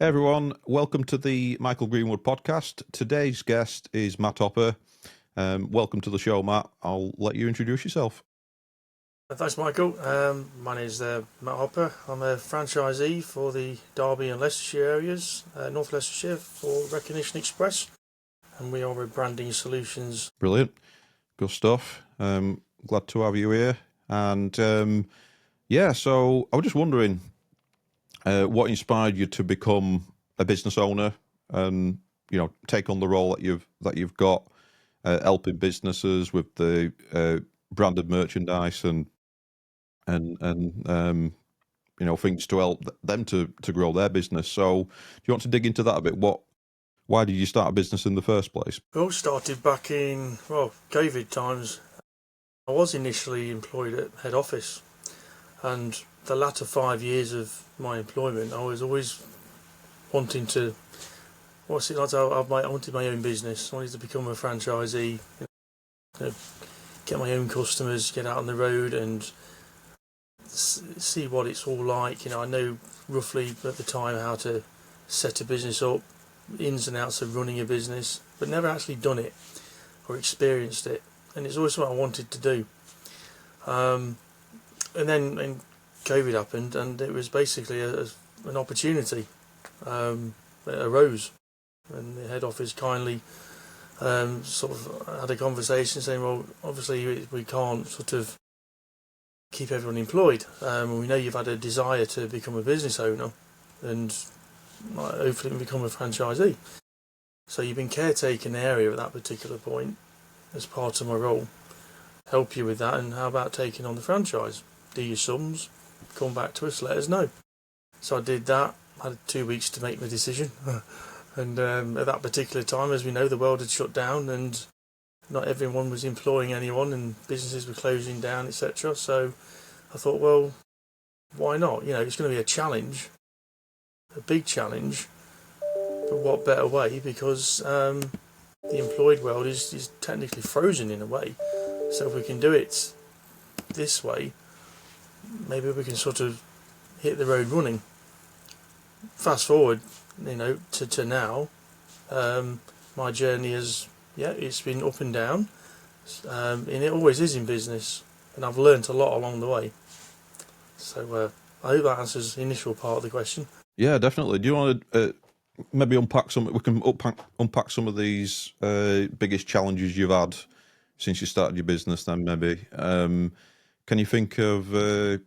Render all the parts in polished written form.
Hey everyone, welcome to the Michael Greenwood podcast. Today's guest is Matt Hopper. Welcome to the show, Matt. I'll let you introduce yourself. Thanks, Michael. My name is Matt Hopper. I'm a franchisee for the Derby and Leicestershire areas, North Leicestershire, for Recognition Express, and we are a branding solutions. Brilliant. Good stuff. Glad to have you here. And so I was just wondering what inspired you to become a business owner and take on the role that you've got, helping businesses with the branded merchandise and things to help them to grow their business. So do you want to dig into that a bit? Why did you start a business in the first place? We all started back in COVID times. I was initially employed at head office, and the latter 5 years of my employment, I was always wanting to. I wanted my own business. I wanted to become a franchisee, get my own customers, get out on the road and see what it's all like. I know roughly at the time how to set a business up, ins and outs of running a business, but never actually done it or experienced it. And it's always what I wanted to do. And then COVID happened, and it was basically an opportunity that arose. And the head office kindly sort of had a conversation saying, well, obviously we can't sort of keep everyone employed. We know you've had a desire to become a business owner and hopefully become a franchisee. So you've been caretaking the area at that particular point as part of my role. Help you with that, and how about taking on the franchise? Do your sums, come back to us, let us know. So I did that. I had 2 weeks to make my decision. And at that particular time, as we know, the world had shut down and not everyone was employing anyone and businesses were closing down, etc. So I thought, well, why not? It's going to be a challenge, a big challenge, but what better way? Because the employed world is technically frozen in a way. So if we can do it this way, maybe we can sort of hit the road running. Fast forward, to now, my journey it's been up and down, and it always is in business, and I've learnt a lot along the way. So I hope that answers the initial part of the question. Yeah, definitely. Do you want to maybe unpack some? We can unpack some of these biggest challenges you've had since you started your business. Then maybe can you think of a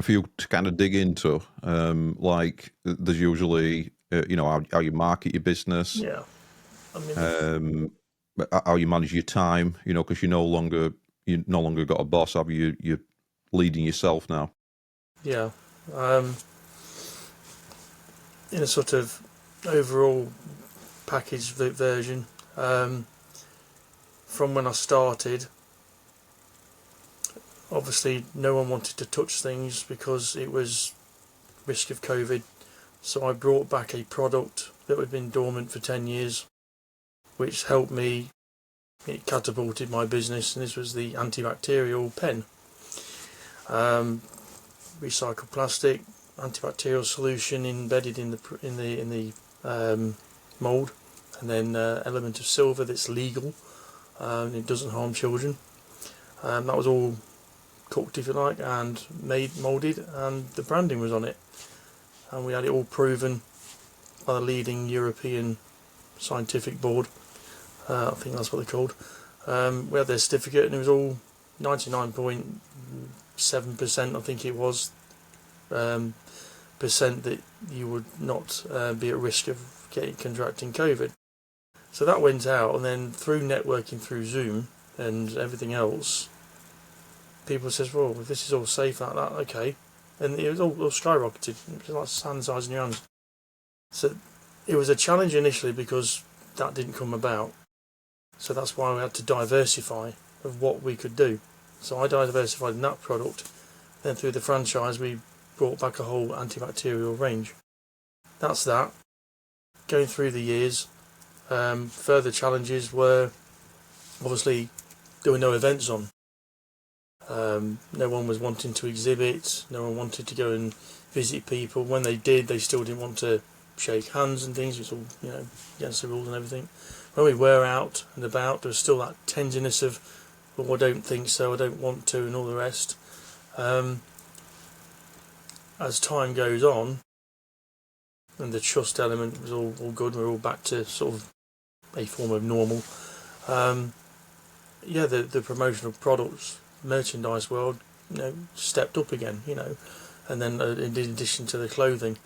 few to kind of dig into? Like there's usually how you market your business. Yeah, I mean, how you manage your time, because you no longer got a boss, have you? You're leading yourself now. Yeah, in a sort of overall package version, from when I started, obviously no one wanted to touch things because it was risk of COVID. So I brought back a product that had been dormant for 10 years, which helped me. It catapulted my business, and this was the antibacterial pen. Recycled plastic, antibacterial solution embedded in the mould, and then element of silver that's legal, and it doesn't harm children. That was all cooked, if you like, and moulded, and the branding was on it. And we had it all proven by the leading European scientific board. I think that's what they're called. We had their certificate, and it was all 99.7%, I think it was, percent that you would not be at risk of contracting COVID. So that went out, and then through networking through Zoom and everything else, people says, well, if this is all safe like that, okay. And it was all skyrocketed. It was like sand size in your hands. So it was a challenge initially because that didn't come about. So that's why we had to diversify of what we could do. So I diversified in that product. Then through the franchise, we brought back a whole antibacterial range. That's that. Going through the years, further challenges were obviously there were no events on. No one was wanting to exhibit, no one wanted to go and visit people. When they did, they still didn't want to shake hands and things. It's all, against the rules and everything. When we were out and about, there was still that tenderness of, well, I don't think so, I don't want to, and all the rest. As time goes on, and the trust element was all good, we're all back to sort of a form of normal. The promotional products, merchandise world, stepped up again, and then in addition to the clothing.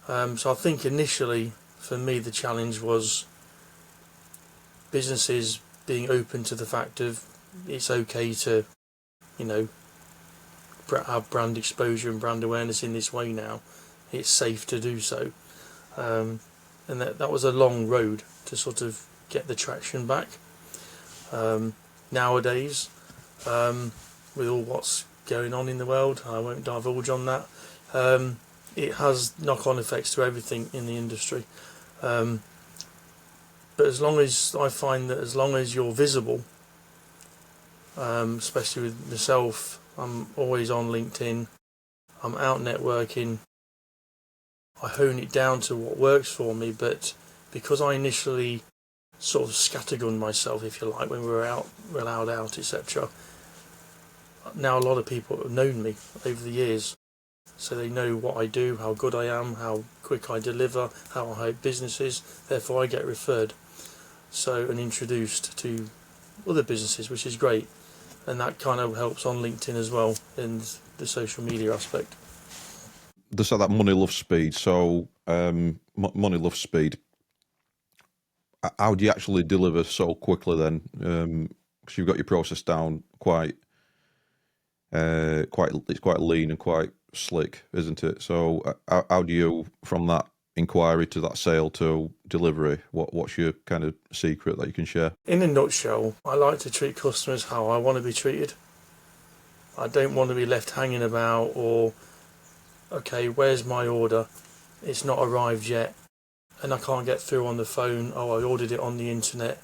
So I think initially, for me, the challenge was businesses being open to the fact of it's okay to, have brand exposure and brand awareness in this way now. It's safe to do so. And that was a long road to sort of get the traction back. Nowadays, with all what's going on in the world, I won't divulge on that, it has knock-on effects to everything in the industry. But as long as you're visible, especially with myself, I'm always on LinkedIn, I'm out networking, I hone it down to what works for me, but because I initially sort of scattergunned myself, if you like, when we were allowed out, etc. Now a lot of people have known me over the years, so they know what I do, how good I am, how quick I deliver, how I help businesses. Therefore, I get referred and introduced to other businesses, which is great, and that kind of helps on LinkedIn as well in the social media aspect. They say that money loves speed, so money loves speed. How do you actually deliver so quickly then? Because you've got your process down it's quite lean and quite slick, isn't it? So how do you, from that inquiry to that sale to delivery, what's your kind of secret that you can share? In a nutshell, I like to treat customers how I want to be treated. I don't want to be left hanging about or, okay, where's my order? It's not arrived yet and I can't get through on the phone. Oh, I ordered it on the internet.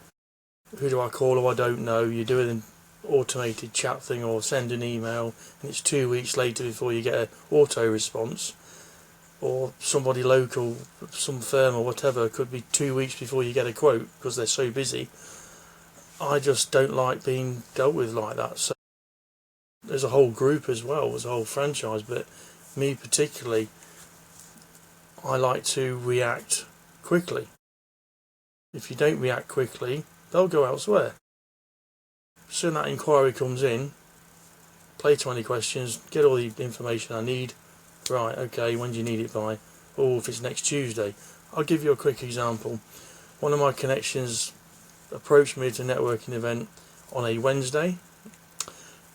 Who do I call? Oh, I don't know. You do an automated chat thing or send an email and it's 2 weeks later before you get an auto response. Or somebody local, some firm or whatever, could be 2 weeks before you get a quote because they're so busy. I just don't like being dealt with like that. So there's a whole group as well, there's a whole franchise, but me particularly, I like to react quickly. If you don't react quickly, they'll go elsewhere. Soon that inquiry comes in, play 20 questions, get all the information I need. Right, okay, when do you need it by? Oh, if it's next Tuesday. I'll give you a quick example. One of my connections approached me at a networking event on a Wednesday,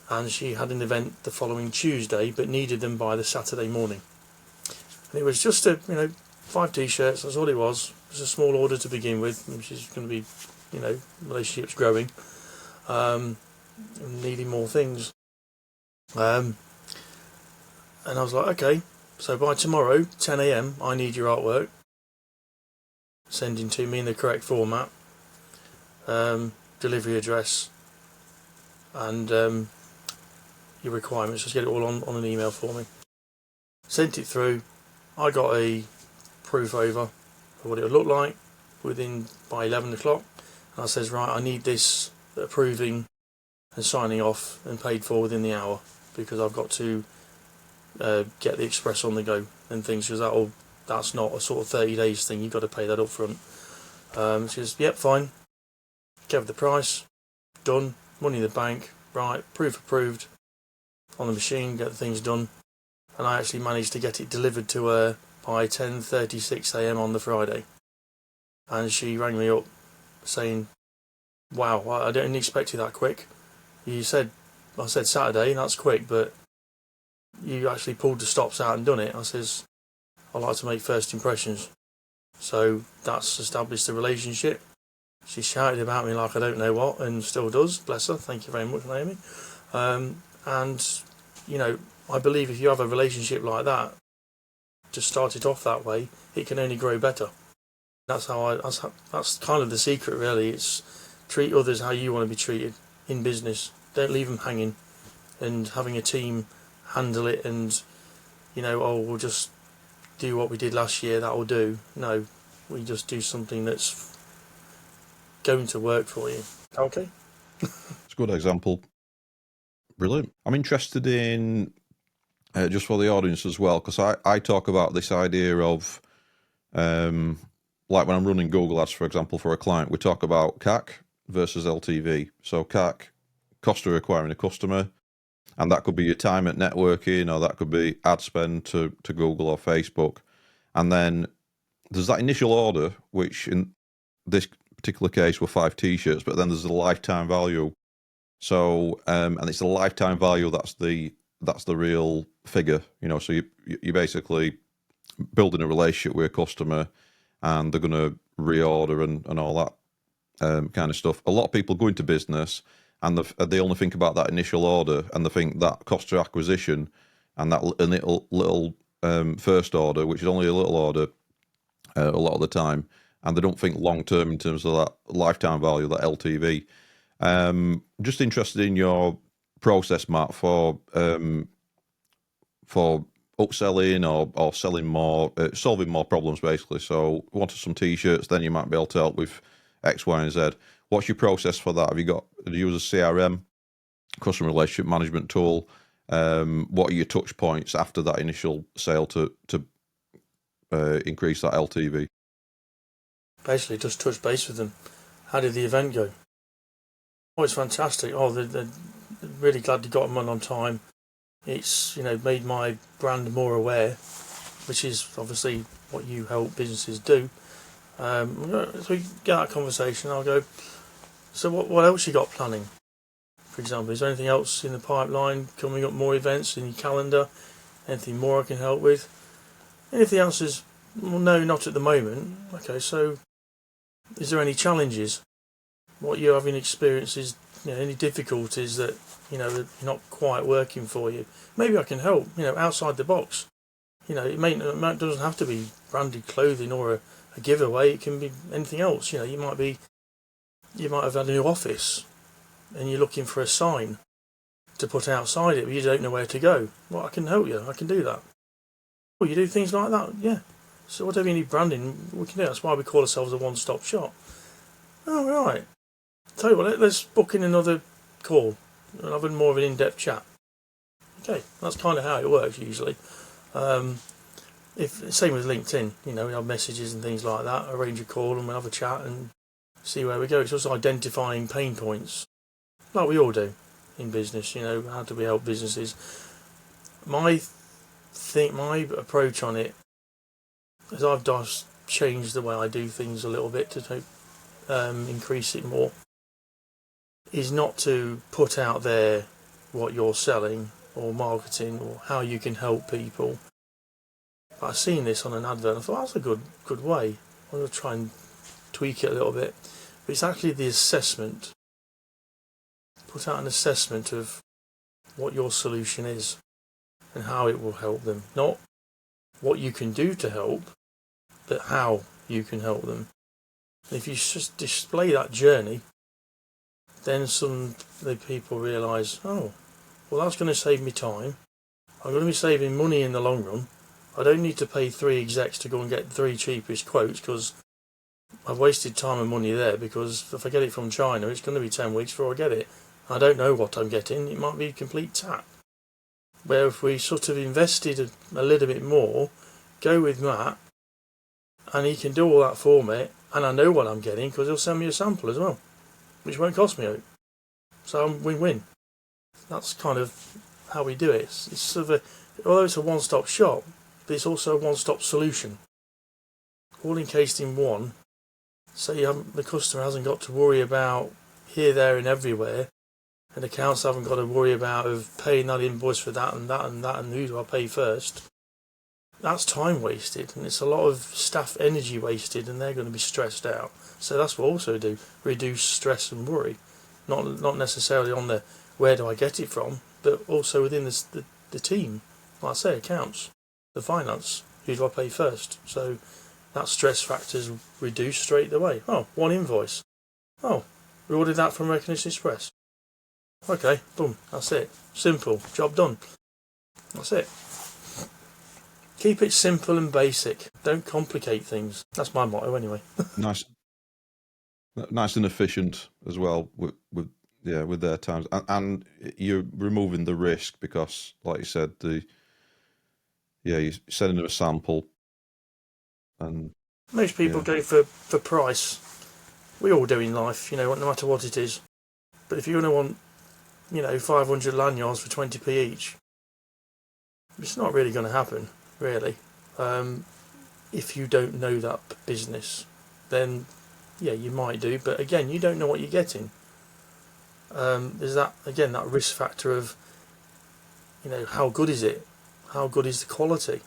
and she had an event the following Tuesday, but needed them by the Saturday morning. And it was just 5 t-shirts, that's all it was. It was a small order to begin with, which is going to be, relationships growing, and needing more things. And I was like, okay, so by tomorrow, 10 a.m, I need your artwork. Sending to me in the correct format, delivery address, and your requirements. Just get it all on an email for me. Sent it through. I got a proof over of what it would look like by 11 o'clock. And I says, right, I need this approving and signing off and paid for within the hour because I've got to get the express on the go and things, because that's not a sort of 30 days thing, you've got to pay that up front. She says, yep, fine. Gave the price, done, money in the bank, right, proof approved, on the machine, get the things done. And I actually managed to get it delivered to her by 10:36 a.m. on the Friday. And she rang me up saying, wow, I didn't expect you that quick. I said Saturday, that's quick, but you actually pulled the stops out and done it. I says, I like to make first impressions. So that's established a relationship. She shouted about me like I don't know what, and still does, bless her, thank you very much, Naomi. And, I believe if you have a relationship like that, to start it off that way, it can only grow better. That's kind of the secret, really. It's treat others how you want to be treated in business. Don't leave them hanging, and having a team handle it, and we'll just do what we did last year, that will do. No, we just do something that's going to work for you. Okay. It's a good example. Brilliant. I'm interested in, just for the audience as well, because I talk about this idea of, like when I'm running Google Ads, for example, for a client, we talk about CAC versus LTV. So CAC, cost of acquiring a customer, and that could be your time at networking, or that could be ad spend to Google or Facebook. And then there's that initial order, which in this particular case were 5 t-shirts, but then there's the lifetime value. So, and it's the lifetime value that's the real figure, you know. So you're basically building a relationship with a customer, and they're going to reorder and all that kind of stuff. A lot of people go into business and they only think about that initial order, and they think that cost of acquisition and that little first order, which is only a little order a lot of the time, and they don't think long term in terms of that lifetime value, that LTV. Just interested in your process, Matt, for upselling or selling more, solving more problems, basically. So, wanted some t-shirts, then you might be able to help with X, Y, and Z. What's your process for that? Do you use a CRM, customer relationship management tool? What are your touch points after that initial sale to increase that LTV? Basically, just touch base with them. How did the event go? Oh, it's fantastic. Oh, they're really glad you got them on time. It's, you know, made my brand more aware, which is obviously what you help businesses do. So we get that conversation. I'll go, so what else you got planning? For example, is there anything else in the pipeline coming up, more events in your calendar? Anything more I can help with? And if the answer is, well, no, not at the moment. Okay, so is there any challenges? What you're having experiences, you know, any difficulties that, you know, are not quite working for you? Maybe I can help, you know, outside the box. You know, it doesn't have to be branded clothing or a giveaway. It can be anything else. You know, you might have had a new office and you're looking for a sign to put outside it, but you don't know where to go. Well, I can help you. I can do that. Well, you do things like that, yeah. So whatever you need branding, we can do. That's why we call ourselves a one-stop shop. Oh, right. Tell you what, let's book in another call and have more of an in-depth chat. Okay, that's kind of how it works usually. Same with LinkedIn, you know, we have messages and things like that. Arrange a call and we'll have a chat and see where we go. It's also identifying pain points, like we all do in business. You know, how do we help businesses? My approach on it is I've just changed the way I do things a little bit to increase it more. Is not to put out there what you're selling or marketing or how you can help people. But I've seen this on an advert and I thought that's a good way. I'm going to try and tweak it a little bit. But it's actually the assessment. Put out an assessment of what your solution is and how it will help them. Not what you can do to help, but how you can help them. And if you just display that journey, then the people realise, oh, well, that's going to save me time. I'm going to be saving money in the long run. I don't need to pay 3 execs to go and get 3 cheapest quotes because I've wasted time and money there, because if I get it from China, it's going to be 10 weeks before I get it. I don't know what I'm getting. It might be complete tap. Where if we sort of invested a little bit more, go with Matt, and he can do all that for me, and I know what I'm getting because he'll send me a sample as well, which won't cost me out. So I'm win-win. That's kind of how we do it. It's sort of although it's a one-stop shop, but it's also a one-stop solution. All encased in one. So the customer hasn't got to worry about here, there and everywhere, and accounts haven't got to worry about of paying that invoice for that and that and that and who do I pay first. That's time wasted, and it's a lot of staff energy wasted, and they're going to be stressed out. So that's what we also do, reduce stress and worry. Not necessarily on the where do I get it from, but also within the team. Like I say, accounts, the finance, who do I pay first? So that stress factor's reduced straight away. Oh, one invoice. Oh, we ordered that from Recognition Express. Okay, boom, that's it. Simple, job done. That's it. Keep it simple and basic. Don't complicate things. That's my motto anyway. Nice, nice and efficient as well with their times, and you're removing the risk because, like you said, you're sending them a sample, and Most people go for price. We all do in life, no matter what it is. But if you're going to want, 500 lanyards for 20p each, it's not really going to happen, really. If you don't know that business, then yeah, you might do. But again, you don't know what you're getting. There's that risk factor of, how good is it? How good is the quality?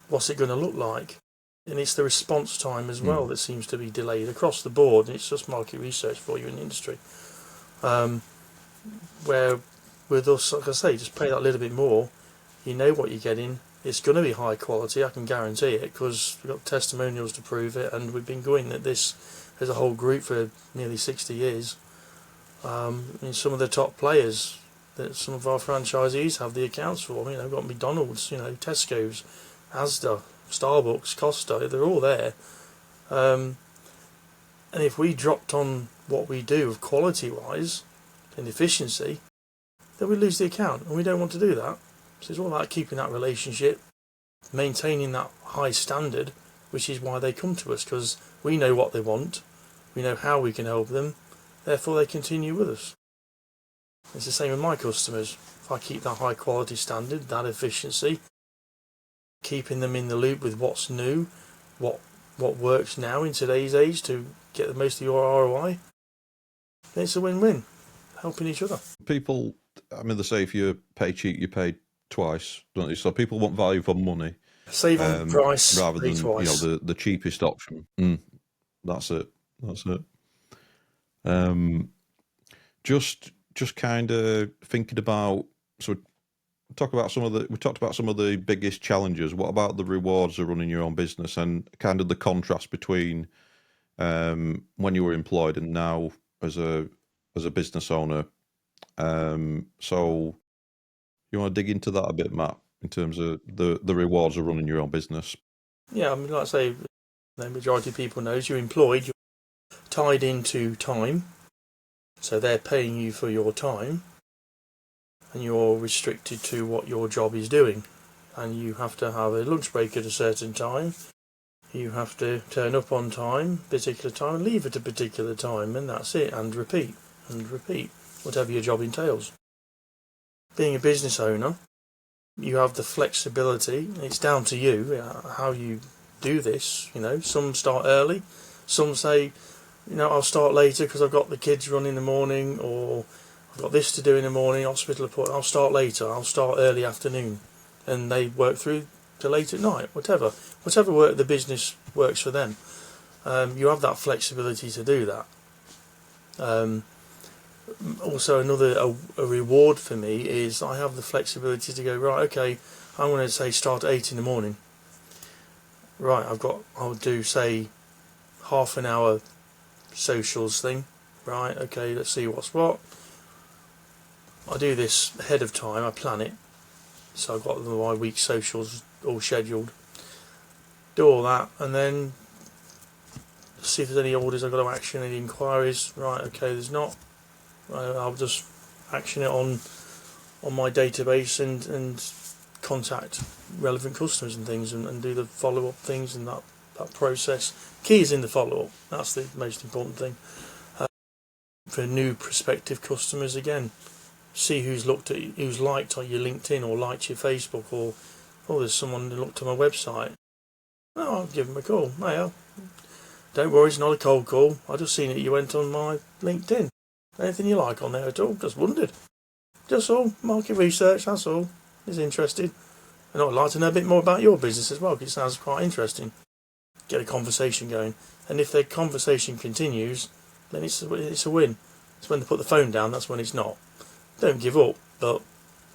What's it going to look like? And it's the response time as well that seems to be delayed across the board. And it's just market research for you in the industry. Where with us, like I say, just pay that little bit more. You know what you're getting. It's going to be high quality. I can guarantee it because we've got testimonials to prove it, and we've been going at this as a whole group for nearly 60 years. And some of the top players that some of our franchisees have the accounts for. We've got McDonald's, Tesco's, Asda, Starbucks, Costa. They're all there. And if we dropped on what we do of quality-wise and efficiency, then we lose the account, and we don't want to do that. So it's all about keeping that relationship, maintaining that high standard, which is why they come to us, because we know what they want, we know how we can help them, therefore they continue with us. It's the same with my customers. If I keep that high quality standard, that efficiency, keeping them in the loop with what's new, what works now in today's age to get the most of your ROI, then it's a win-win, helping each other. People, they say if you pay cheap, you pay twice, don't they? So people want value for money. Save on price rather than twice. the cheapest option. That's it. Just kind of thinking about, so we talked about some of the biggest challenges. What about the rewards of running your own business and kind of the contrast between when you were employed and now as a business owner? So you want to dig into that a bit, Matt, in terms of the rewards of running your own business? Yeah, like I say, the majority of people knows you're employed, you're tied into time, so they're paying you for your time, and you're restricted to what your job is doing, and you have to have a lunch break at a certain time, you have to turn up on time, particular time, and leave at a particular time, and that's it, and repeat, whatever your job entails. Being a business owner, you have the flexibility. It's down to you how you do this. Some start early, some say, I'll start later because I've got the kids run in the morning, or I've got this to do in the morning, hospital appointment. I'll start later. I'll start early afternoon, and they work through to late at night. Whatever work the business works for them. You have that flexibility to do that. Also, a reward for me is I have the flexibility to go, right, okay, I'm going to say start at 8 in the morning. Right, I'll do, say, half an hour socials thing. Right, okay, let's see what's what. I do this ahead of time, I plan it. So I've got my week socials all scheduled. Do all that, and then see if there's any orders I've got to action, any inquiries. Right, okay, there's not. I'll just action it on my database and contact relevant customers and things, and do the follow-up things and that process. Key is in the follow-up. That's the most important thing. For new prospective customers, again, see who's liked on your LinkedIn or liked your Facebook, or there's someone who looked on my website. I'll give them a call. Hey, don't worry, it's not a cold call. I just seen it you went on my LinkedIn. Anything you like on there at all? Just wondered. Just all market research, that's all. Is interested. And I'd like to know a bit more about your business as well, because it sounds quite interesting. Get a conversation going. And if the conversation continues, then it's a win. It's when they put the phone down, that's when it's not. Don't give up, but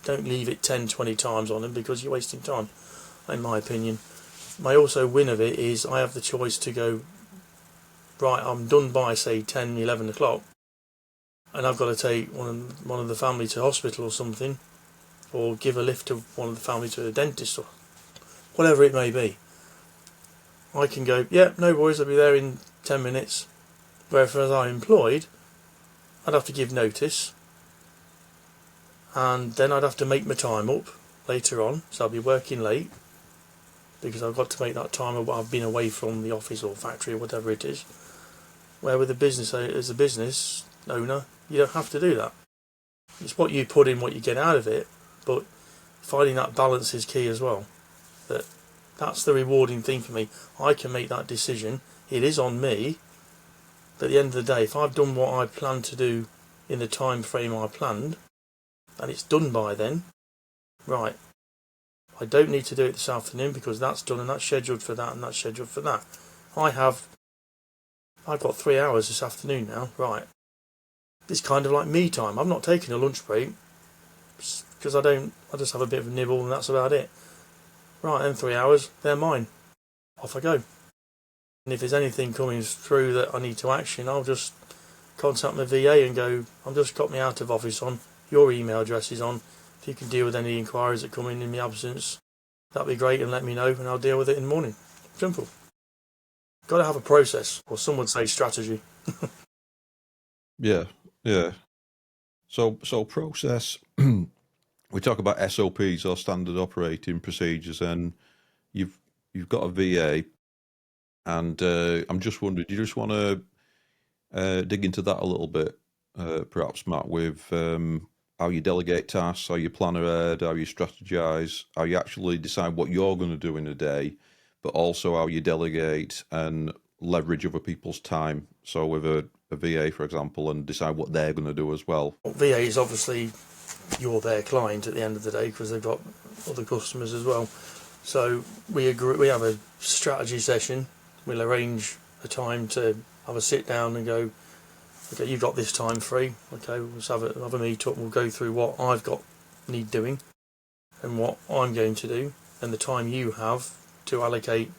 don't leave it 10, 20 times on them, because you're wasting time, in my opinion. My also win of it is I have the choice to go, right, I'm done by, say, 10, 11 o'clock. And I've got to take one of the family to hospital or something, or give a lift to one of the family to a dentist or whatever it may be. I can go, yeah, no worries, I'll be there in 10 minutes. Whereas as I'm employed, I'd have to give notice, and then I'd have to make my time up later on, so I'll be working late because I've got to make that time I've been away from the office or factory or whatever it is. Where with a business, as a business owner, you don't have to do that. It's what you put in, what you get out of it, but finding that balance is key as well. That's the rewarding thing for me. I can make that decision. It is on me. But at the end of the day, if I've done what I planned to do in the time frame I planned, and it's done by then, right, I don't need to do it this afternoon because that's done and that's scheduled for that and that's scheduled for that. I've got 3 hours this afternoon now, right. It's kind of like me time. I've not taken a lunch break because I just have a bit of a nibble and that's about it. Right, then 3 hours, they're mine. Off I go. And if there's anything coming through that I need to action, I'll just contact my VA and go, I've just got my out of office on, your email address is on, if you can deal with any inquiries that come in my absence, that'd be great, and let me know and I'll deal with it in the morning. Simple. Got to have a process, or some would say strategy. Yeah, yeah. So process. We talk about SOPs or standard operating procedures, and you've got a VA, and I'm just wondering, do you just want to dig into that a little bit, perhaps, Matt, with how you delegate tasks, how you plan ahead, how you strategize, how you actually decide what you're going to do in a day, but also how you delegate and leverage other people's time. So with a VA, for example, and decide what they're going to do as well. VA is obviously you're their client at the end of the day because they've got other customers as well. So we have a strategy session. We'll arrange a time to have a sit down and go, okay, you've got this time free. Okay, let's have a meet up. We'll go through what I've got need doing and what I'm going to do, and the time you have to allocate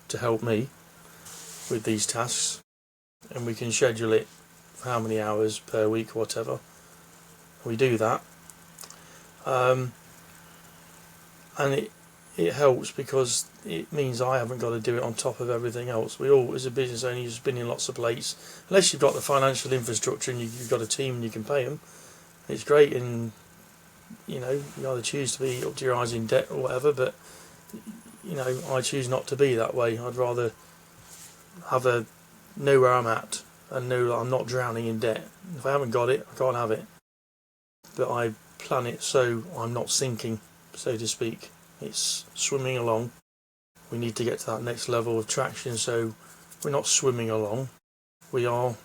to help me with these tasks, and we can schedule it for how many hours per week or whatever. We do that, and it helps because it means I haven't got to do it on top of everything else. We all, as a business owner, you're spinning lots of plates. Unless you've got the financial infrastructure and you've got a team and you can pay them, it's great. And you either choose to be up to your eyes in debt or whatever. But I choose not to be that way. I'd rather know where I'm at and know that I'm not drowning in debt. If I haven't got it, I can't have it. But I plan it so I'm not sinking, so to speak. It's swimming along. We need to get to that next level of traction, so we're not swimming along. We are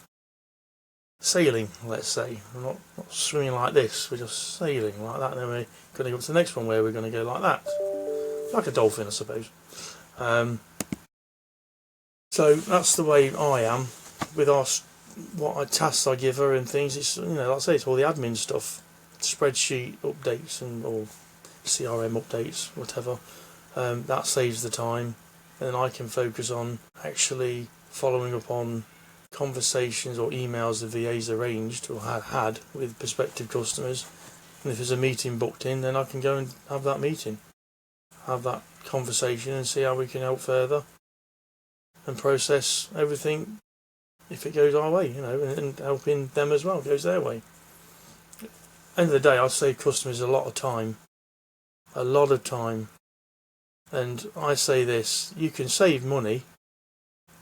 sailing, let's say. We're not swimming like this, we're just sailing like that, and then we're going to go to the next one where we're going to go like that. Like a dolphin, I suppose. So that's the way I am with what tasks I give her and things. It's like I say, it's all the admin stuff, spreadsheet updates or CRM updates, whatever. That saves the time, and then I can focus on actually following up on conversations or emails the VA's arranged or had with prospective customers. And if there's a meeting booked in, then I can go and have that meeting, have that conversation, and see how we can help further and process everything if it goes our way, and helping them as well goes their way. End of the day, I save customers a lot of time, and I say this: you can save money,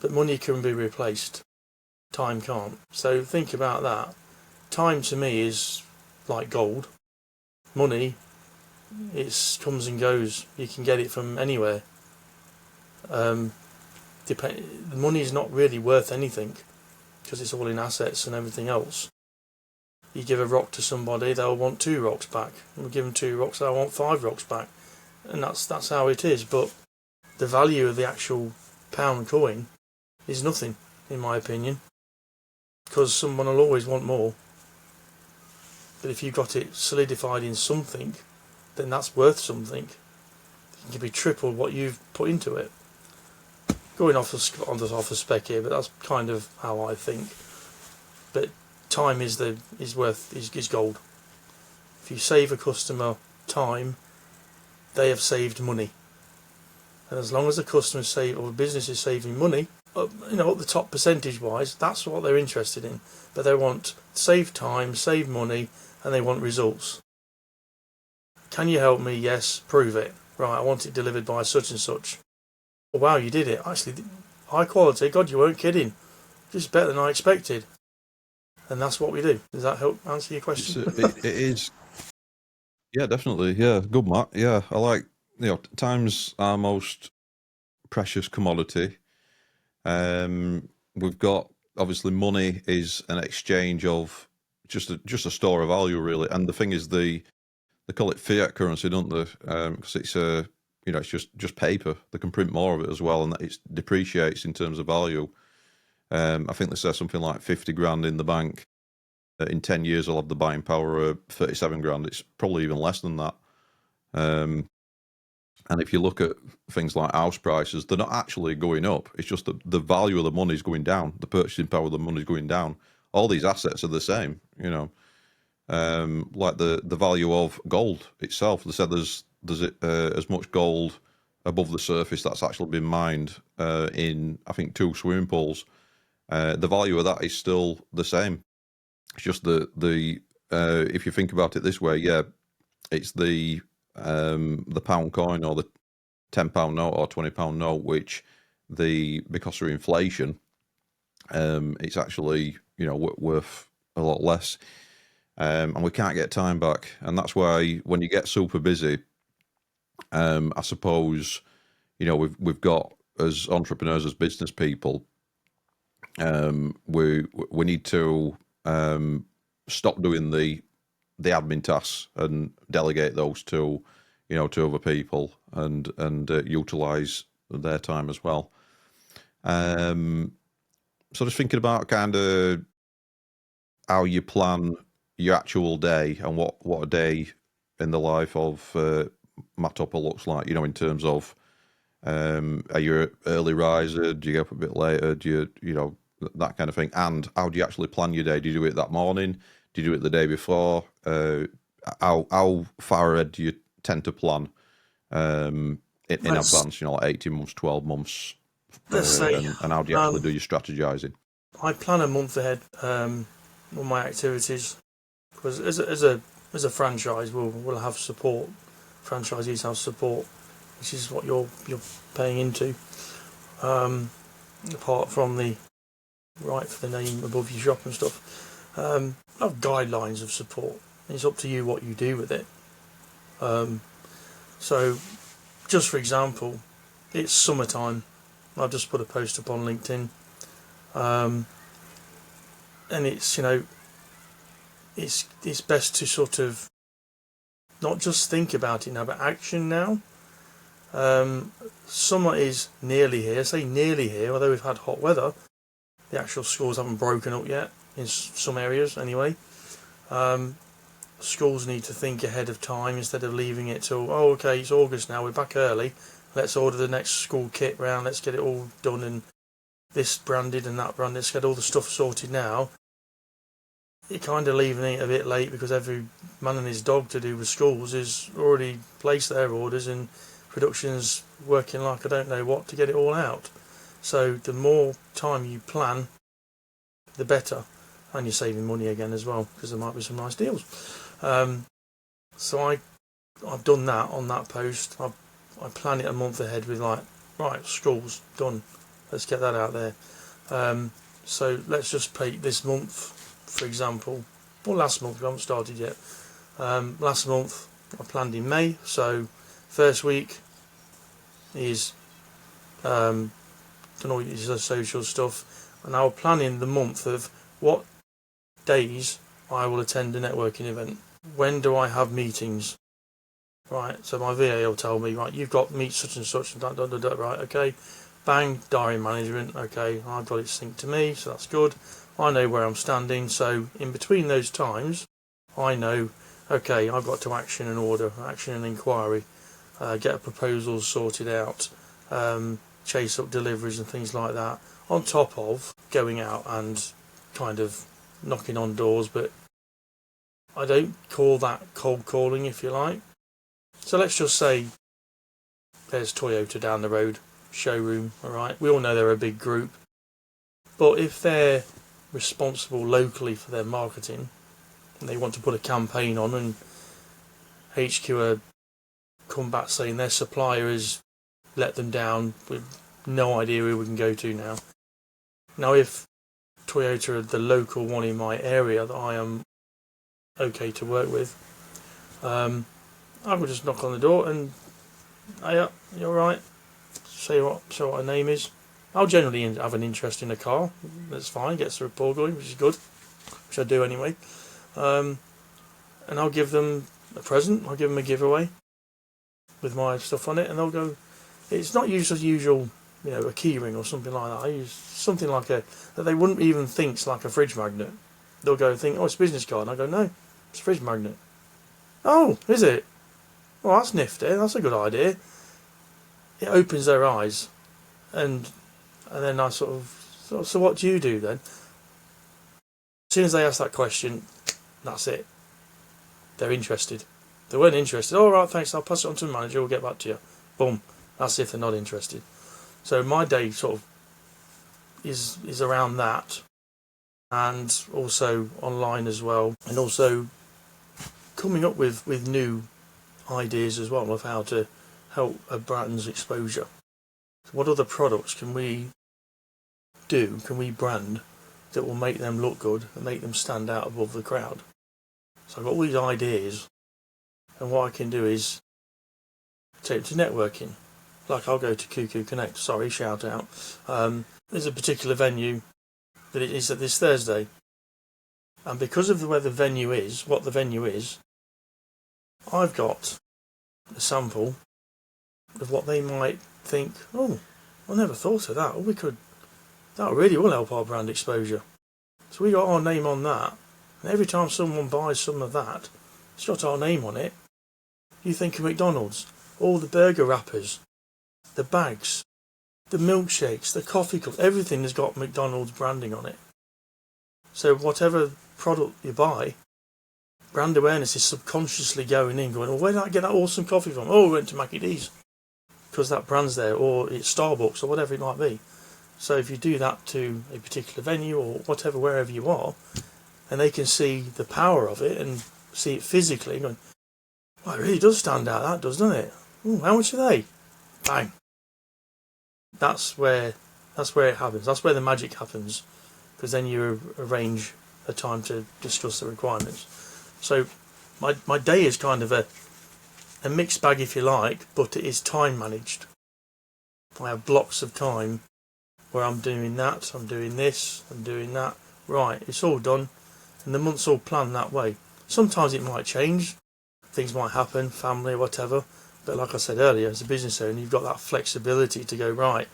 but money can be replaced. Time can't. So think about that. Time to me is like gold. Money, it comes and goes. You can get it from anywhere. The money is not really worth anything because it's all in assets and everything else. You give a rock to somebody, they'll want 2 rocks back. And we give them 2 rocks, they'll want 5 rocks back. And that's how it is. But the value of the actual pound coin is nothing, in my opinion, because someone will always want more. But if you've got it solidified in something, then that's worth something. It can be triple what you've put into it. Going off a spec here, but that's kind of how I think. But time is gold. If you save a customer time, they have saved money. And as long as the customer save or the business is saving money, up the top percentage wise, that's what they're interested in. But they want save time, save money, and they want results. Can you help me? Yes. Prove it. Right, I want it delivered by such and such. Oh, wow, you did it. Actually, high quality. God, you weren't kidding. Just better than I expected. And that's what we do. Does that help answer your question? It is. Yeah, definitely. Yeah, good, Matt. Yeah, I like, time's our most precious commodity. We've got, obviously, money is an exchange of just a store of value, really. And the thing is, they call it fiat currency, don't they? Because it's it's just paper. They can print more of it as well, and it depreciates in terms of value. I think they say something like 50 grand in the bank. In 10 years, I'll have the buying power of 37 grand. It's probably even less than that. And if you look at things like house prices, they're not actually going up. It's just that the value of the money is going down. The purchasing power of the money is going down. All these assets are the same, like the value of gold itself. They said there's as much gold above the surface that's actually been mined in, I think, 2 swimming pools. The value of that is still the same. It's just the if you think about it this way, yeah, it's the pound coin or the £10 note or £20 note, which because of inflation, it's actually worth a lot less, and we can't get time back, and that's why when you get super busy, I suppose we've got, as entrepreneurs, as business people, we need to stop doing the admin tasks and delegate those to other people and utilize their time as well. So just thinking about kind of how you plan your actual day and what a day in the life of Matt Upper looks like, in terms of are you an early riser? Do you get up a bit later? Do you that kind of thing? And how do you actually plan your day? Do you do it that morning? Do you do it the day before? How far ahead do you tend to plan in advance? Like 18 months, 12 months, Let's say, and how do you actually do your strategizing? I plan a month ahead on my activities, because as a franchise, we'll have support. Franchisees have support, which is what you're paying into. Apart from the right for the name above your shop and stuff, I have guidelines of support. It's up to you what you do with it. So, just for example, it's summertime. I've just put a post up on LinkedIn, and it's it's best to sort of not just think about it now, but action now. Summer is nearly here. Say nearly here, although we've had hot weather. The actual schools haven't broken up yet in some areas, anyway. Schools need to think ahead of time instead of leaving it till, okay, it's August now, we're back early. Let's order the next school kit round. Let's get it all done and this branded and that branded. Let's get all the stuff sorted now. You're kind of leaving it a bit late because every man and his dog to do with schools has already placed their orders and production's working like I don't know what to get it all out. So the more time you plan, the better, and you're saving money again as well because there might be some nice deals. So I've done that on that post. I plan it a month ahead with right, school's done. Let's get that out there. So let's just take this month, for example, or last month. We haven't started yet. Last month I planned in May. So first week is done all your social stuff, and I'll plan in the month of what days I will attend a networking event. When do I have meetings? Right, so my VA will tell me, right, you've got meet such and such, and right, okay, bang, diary management, okay, I've got it synced to me, so that's good. I know where I'm standing, so in between those times, I know, okay, I've got to action an order, action an inquiry, get a proposal sorted out, chase up deliveries and things like that, on top of going out and kind of knocking on doors, but I don't call that cold calling, if you like. So let's just say there's Toyota down the road, showroom, all right. We all know they're a big group, but if they're responsible locally for their marketing and they want to put a campaign on, and HQ are come back saying their supplier has let them down, with no idea who we can go to now. Now, if Toyota are the local one in my area that I am okay to work with, I will just knock on the door and, hey, you alright? Say what her name is. I'll generally have an interest in a car. That's fine, gets the rapport going, which is good, which I do anyway. And I'll give them a present, I'll give them a giveaway with my stuff on it, and they'll go, it's not usual, a key ring or something like that. I use something like that they wouldn't even think's like a fridge magnet. They'll go and think, oh, it's a business card. And I go, no, it's a fridge magnet. Oh, is it? Well, that's nifty. That's a good idea. It opens their eyes, and then I sort of, so what do you do then? As soon as they ask that question, that's it. They're interested. If they weren't interested, all right, thanks, I'll pass it on to the manager, we'll get back to you. Boom. That's if they're not interested. So my day sort of is around that, and also online as well, and also coming up with new ideas as well of how to help a brand's exposure. What other products can we brand that will make them look good and make them stand out above the crowd? So I've got all these ideas, and what I can do is take them to networking. Like I'll go to Cuckoo Connect, shout out. There's a particular venue that it is at this Thursday. And because of where the venue is, what the venue is, I've got a sample of what they might think, oh, I never thought of that. Oh, that really will help our brand exposure. So we got our name on that. And every time someone buys some of that, it's got our name on it. You think of McDonald's, all the burger wrappers, the bags, the milkshakes, the coffee cups, everything has got McDonald's branding on it. So whatever product you buy, brand awareness is subconsciously going in, going, oh, where did I get that awesome coffee from? Oh, we went to Mackie D's, because that brand's there, or it's Starbucks, or whatever it might be. So if you do that to a particular venue or whatever, wherever you are, and they can see the power of it and see it physically, going, well, it really does stand out, that does, doesn't it? Ooh, how much are they? Bang. That's where it happens. That's where the magic happens, because then you arrange a time to discuss the requirements. So my day is kind of a mixed bag, if you like, but it is time managed. I have blocks of time where I'm doing that, I'm doing this, I'm doing that. Right, it's all done, and the month's all planned that way. Sometimes it might change, things might happen, family, whatever. But like I said earlier, as a business owner, you've got that flexibility to go, right,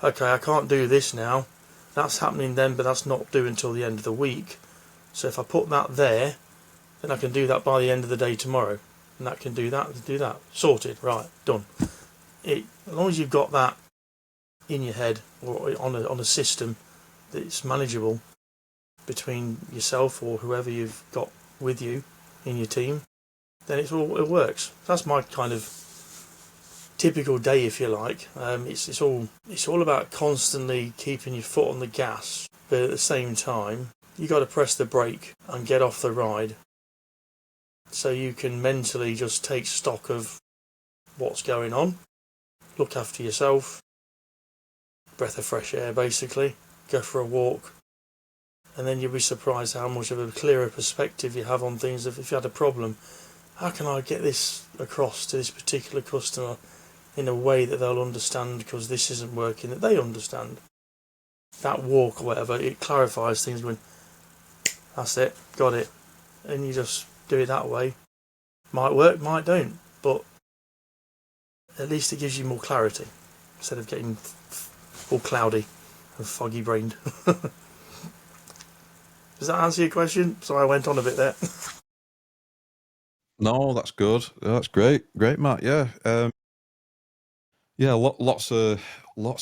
okay, I can't do this now. That's happening then, but that's not due until the end of the week. So if I put that there, then I can do that by the end of the day tomorrow. And that can do that. Sorted, right, done. As long as you've got that in your head or on a system that's manageable between yourself or whoever you've got with you in your team, then it works. That's my kind of typical day, if you like. It's all about constantly keeping your foot on the gas, but at the same time you got to press the brake and get off the ride, so you can mentally just take stock of what's going on, look after yourself, breath of fresh air basically, go for a walk, and then you'll be surprised how much of a clearer perspective you have on things. If you had a problem, how can I get this across to this particular customer in a way that they'll understand, because this isn't working, that they understand. That walk or whatever, it clarifies things, going, that's it, got it. And you just do it that way. Might work, might don't, but at least it gives you more clarity instead of getting all cloudy and foggy brained. Does that answer your question? Sorry, I went on a bit there. No, that's good. That's great, Matt. Yeah, yeah. Lots of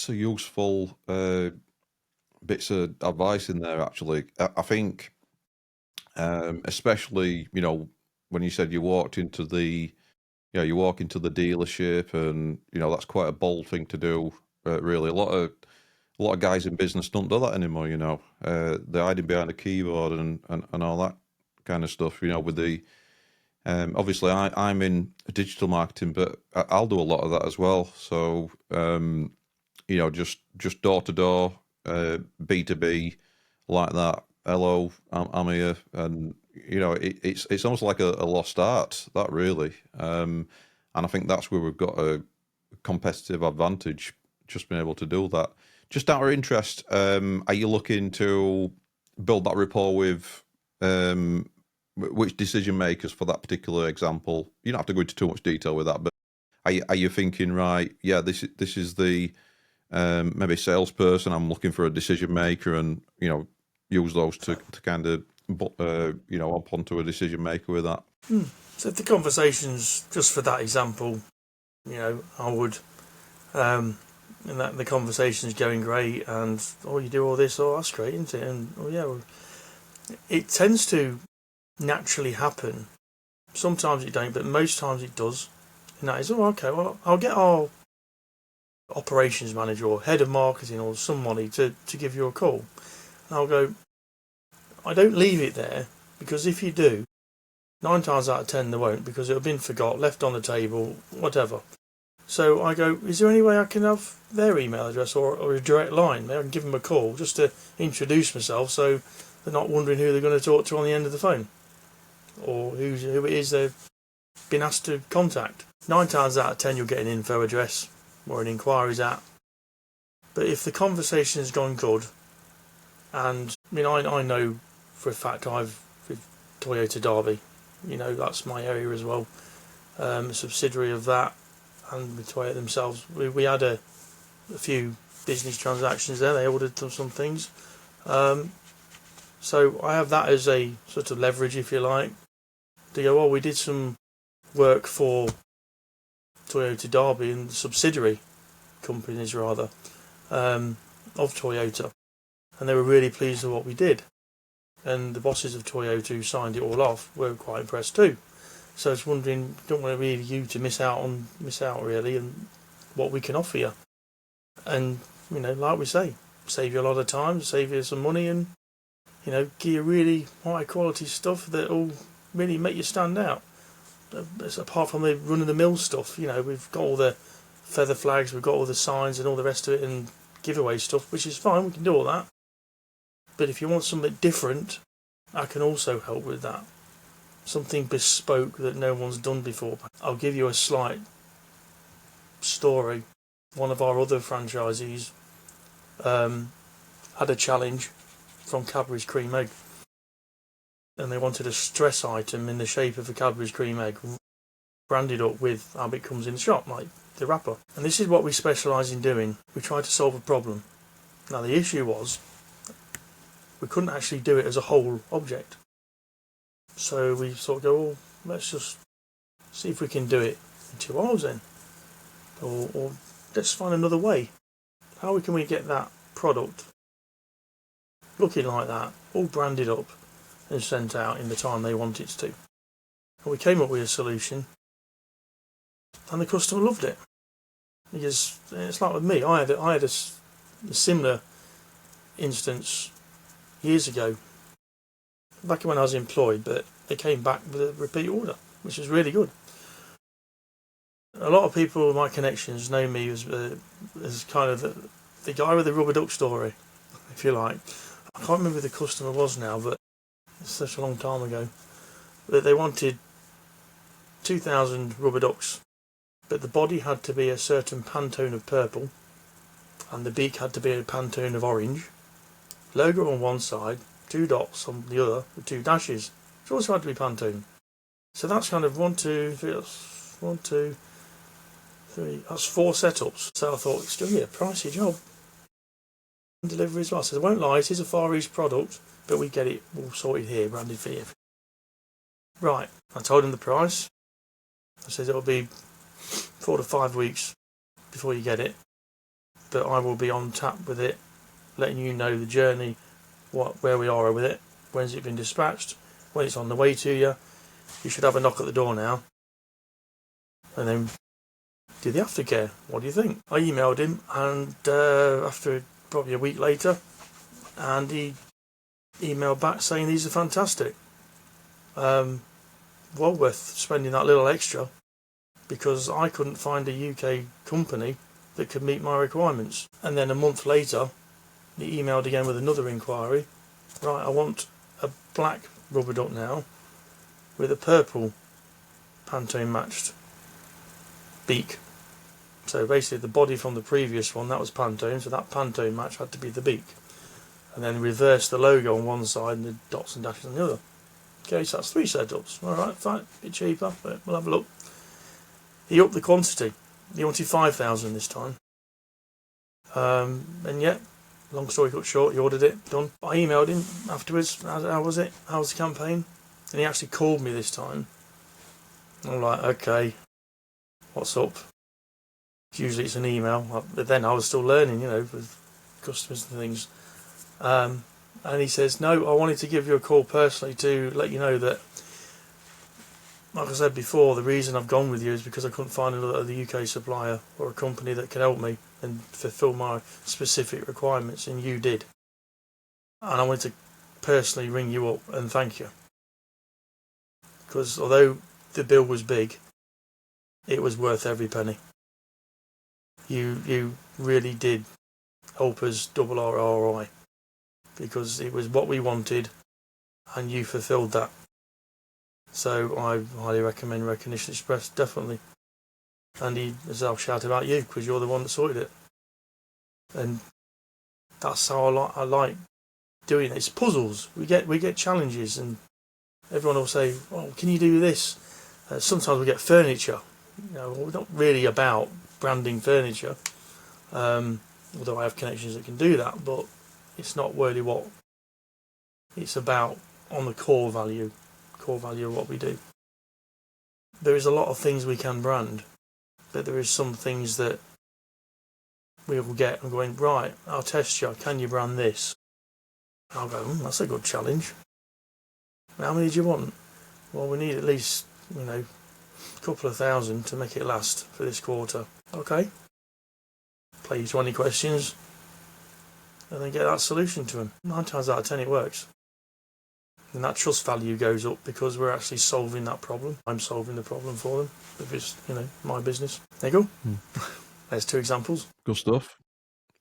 useful bits of advice in there. Actually, I think, especially when you said you walked into the you walk into the dealership, and that's quite a bold thing to do. Really, a lot of guys in business don't do that anymore. They're hiding behind a keyboard and all that kind of stuff. With the obviously I'm in digital marketing, but I'll do a lot of that as well. So just door to door, B2B, like that. Hello, I'm here, and it's almost like a lost art, that really. And I think that's where we've got a competitive advantage, just being able to do that. Just out of interest, are you looking to build that rapport with which decision makers for that particular example? You don't have to go into too much detail with that, but are you thinking, right? Yeah, this is the maybe salesperson. I'm looking for a decision maker, and use those to kind of up onto a decision maker with that. So if the conversations, just for that example, I would, and that the conversation's going great, and you do all this, that's great, isn't it? And well, it tends to naturally happen. Sometimes it don't, but most times it does. And that is, okay, well, I'll get our operations manager or head of marketing or somebody to give you a call. And I'll go, I don't leave it there, because if you do, 9 times out of 10 they won't, because it'll have been forgot, left on the table, whatever. So I go, is there any way I can have their email address or a direct line? Maybe I can give them a call just to introduce myself, so they're not wondering who they're going to talk to on the end of the phone, or who it is they've been asked to contact. 9 times out of 10 you'll get an info address or an inquiries at. But if the conversation has gone good, and I know for a fact I've with Toyota Derby, that's my area as well, a subsidiary of that, and with Toyota themselves, we had a few business transactions there. They ordered some things, so I have that as a sort of leverage, if you like, to go, we did some work for Toyota Derby and subsidiary companies rather of Toyota, and they were really pleased with what we did, and the bosses of Toyota who signed it all off were quite impressed too. So I was wondering, don't want really you to miss out really, and what we can offer you, and like we say, save you a lot of time, save you some money, and give you really high quality stuff that will really make you stand out. Apart from the run of the mill stuff, we've got all the feather flags, we've got all the signs and all the rest of it, and giveaway stuff, which is fine, we can do all that. But if you want something different, I can also help with that. Something bespoke that no one's done before. I'll give you a slight story. One of our other franchisees had a challenge from Cadbury's cream egg, and they wanted a stress item in the shape of a Cadbury's cream egg, branded up with how it comes in the shop, like the wrapper. And this is what we specialise in doing. We try to solve a problem. Now the issue was, we couldn't actually do it as a whole object. So we sort of go, let's just see if we can do it in 2 hours then. Or let's find another way. How can we get that product looking like that, all branded up and sent out in the time they want it to? And we came up with a solution, and the customer loved it. Because it's like with me, I had a similar instance years ago, back when I was employed, but they came back with a repeat order, which was really good. A lot of people with my connections know me as kind of the guy with the rubber duck story, if you like. I can't remember who the customer was now, but it's such a long time ago. That they wanted 2,000 rubber ducks, but the body had to be a certain Pantone of purple, and the beak had to be a Pantone of orange. Logo on one side, 2 dots on the other, with 2 dashes. It also had to be Pantone. So that's kind of 1, 2, 3, that's 4 setups. So I thought, it's still a pricey job. And delivery as well. So I won't lie, it is a Far East product, but we get it all sorted here, branded for you. Right, I told him the price. I said it'll be 4 to 5 weeks before you get it, but I will be on tap with it, letting you know the journey, where we are with it, when's it been dispatched, when it's on the way to you. You should have a knock at the door now. And then did the aftercare. What do you think? I emailed him, and after probably a week later, and he emailed back saying these are fantastic. Well worth spending that little extra, because I couldn't find a UK company that could meet my requirements. And then a month later, he emailed again with another inquiry. Right, I want a black rubber duck now with a purple Pantone matched beak. So basically the body from the previous one, that was Pantone, so that Pantone match had to be the beak. And then reverse the logo on one side and the dots and dashes on the other. Okay, so that's 3 setups. Alright, fine, a bit cheaper, but we'll have a look. He upped the quantity. He wanted 5,000 this time. And yeah, long story cut short, he ordered it, done. I emailed him afterwards, how was it? How was the campaign? And he actually called me this time. I'm like, okay, what's up? Usually it's an email, but then I was still learning, with customers and things. And he says, no, I wanted to give you a call personally to let you know that, like I said before, the reason I've gone with you is because I couldn't find another UK supplier or a company that could help me and fulfill my specific requirements, and you did. And I wanted to personally ring you up and thank you. Because although the bill was big, it was worth every penny. You really did help us double our ROI, because it was what we wanted and you fulfilled that. So I highly recommend Recognition Express, definitely. And I'll shout about you because you're the one that sorted it. And that's how I like doing it. It's puzzles. We get challenges, and everyone will say, "Oh, can you do this?" Sometimes we get furniture. We're not really about branding furniture, although I have connections that can do that. But it's not really what it's about on the core value of what we do. There is a lot of things we can brand, but there is some things that we will get and going, right, I'll test you, can you brand this? I'll go, that's a good challenge. How many do you want? Well, we need at least, a couple of thousand to make it last for this quarter. Okay. Play you 20 questions and then get that solution to them. 9 times out of 10 it works. And that trust value goes up because we're actually solving that problem. I'm solving the problem for them. If it's, my business. There you go. There's 2 examples. Good stuff.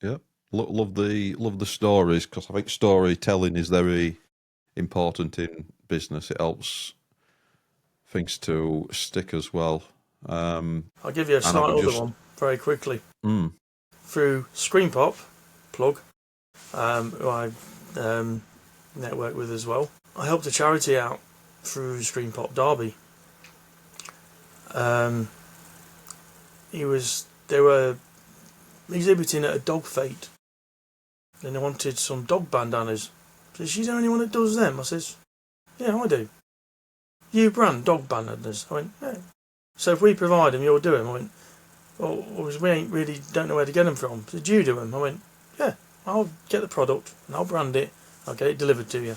Yeah. Love the stories, because I think storytelling is very important in business. It helps things to stick as well. I'll give you a slight other one very quickly. Through Screen Pop, plug, who I network with as well. I helped a charity out through Screen Pop Derby. They were exhibiting at a dog fete, and they wanted some dog bandanas. I said, "Is there anyone that does them?" I says, "Yeah, I do." "You brand dog bandanas?" I went, "Yeah." "So if we provide them, you'll do them?" I went, "Well, we don't know where to get them from." "So do you do them?" I went, "Yeah, I'll get the product and I'll brand it. I'll get it delivered to you.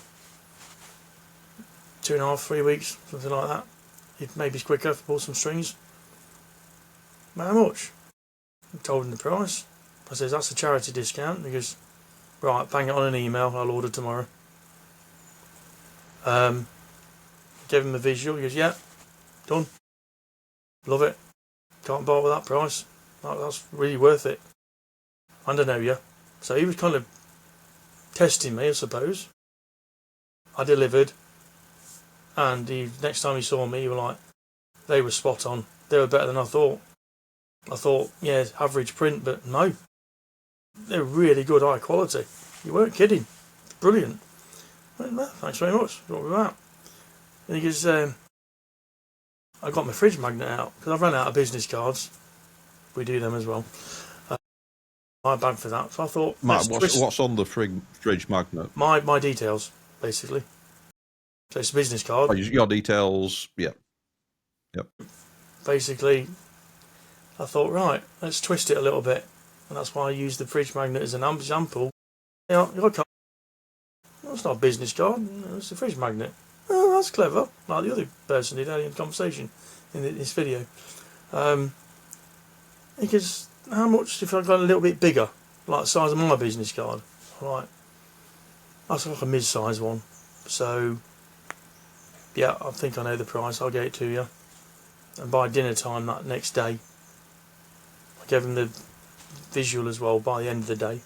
2.5, 3 weeks, something like that. It maybe it's quicker if I pull some strings." "How much?" I told him the price. I says, "That's a charity discount." He goes, "Right, bang it on an email, I'll order tomorrow." Gave him a visual. He goes, "Yeah, done. Love it. Can't buy it with that price. That's really worth it. And I know you." So he was kind of testing me, I suppose. I delivered, and next time he saw me, he was like, they were spot on. They were better than I thought. I thought, yeah, average print, but no. They're really good, high quality. You weren't kidding. Brilliant. I went, "Well, thanks very much. What was that?" And he goes, "I got my fridge magnet out because I've run out of business cards." We do them as well. My bag for that. So I thought, Matt, what's on the fridge magnet? My details, basically. So it's a business card. Oh, your details, yeah. Yep. Basically, I thought, right, let's twist it a little bit. And that's why I used the fridge magnet as an example. That's not a business card, it's a fridge magnet. "Oh, that's clever." Like the other person did earlier in the conversation in this video. He goes, how much if I got a little bit bigger, like the size of my business card? I'm like, that's like a mid-size one. So, yeah, I think I know the price. I'll get it to you. And by dinner time that next day, I gave him the visual as well by the end of the day.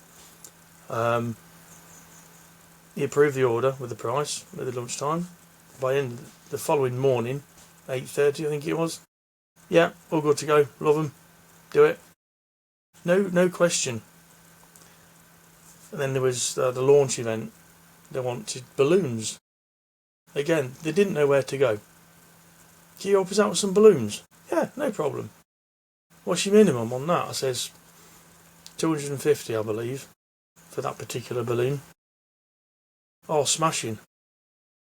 He approved the order with the price at the lunchtime. By the end of the following morning, 8:30 I think it was. Yeah, all good to go. Love them. Do it. No question. And then there was the launch event. They wanted balloons. Again, they didn't know where to go. Can you help us out with some balloons? Yeah, no problem. What's your minimum on that? I says 250, I believe, for that particular balloon. Oh, smashing.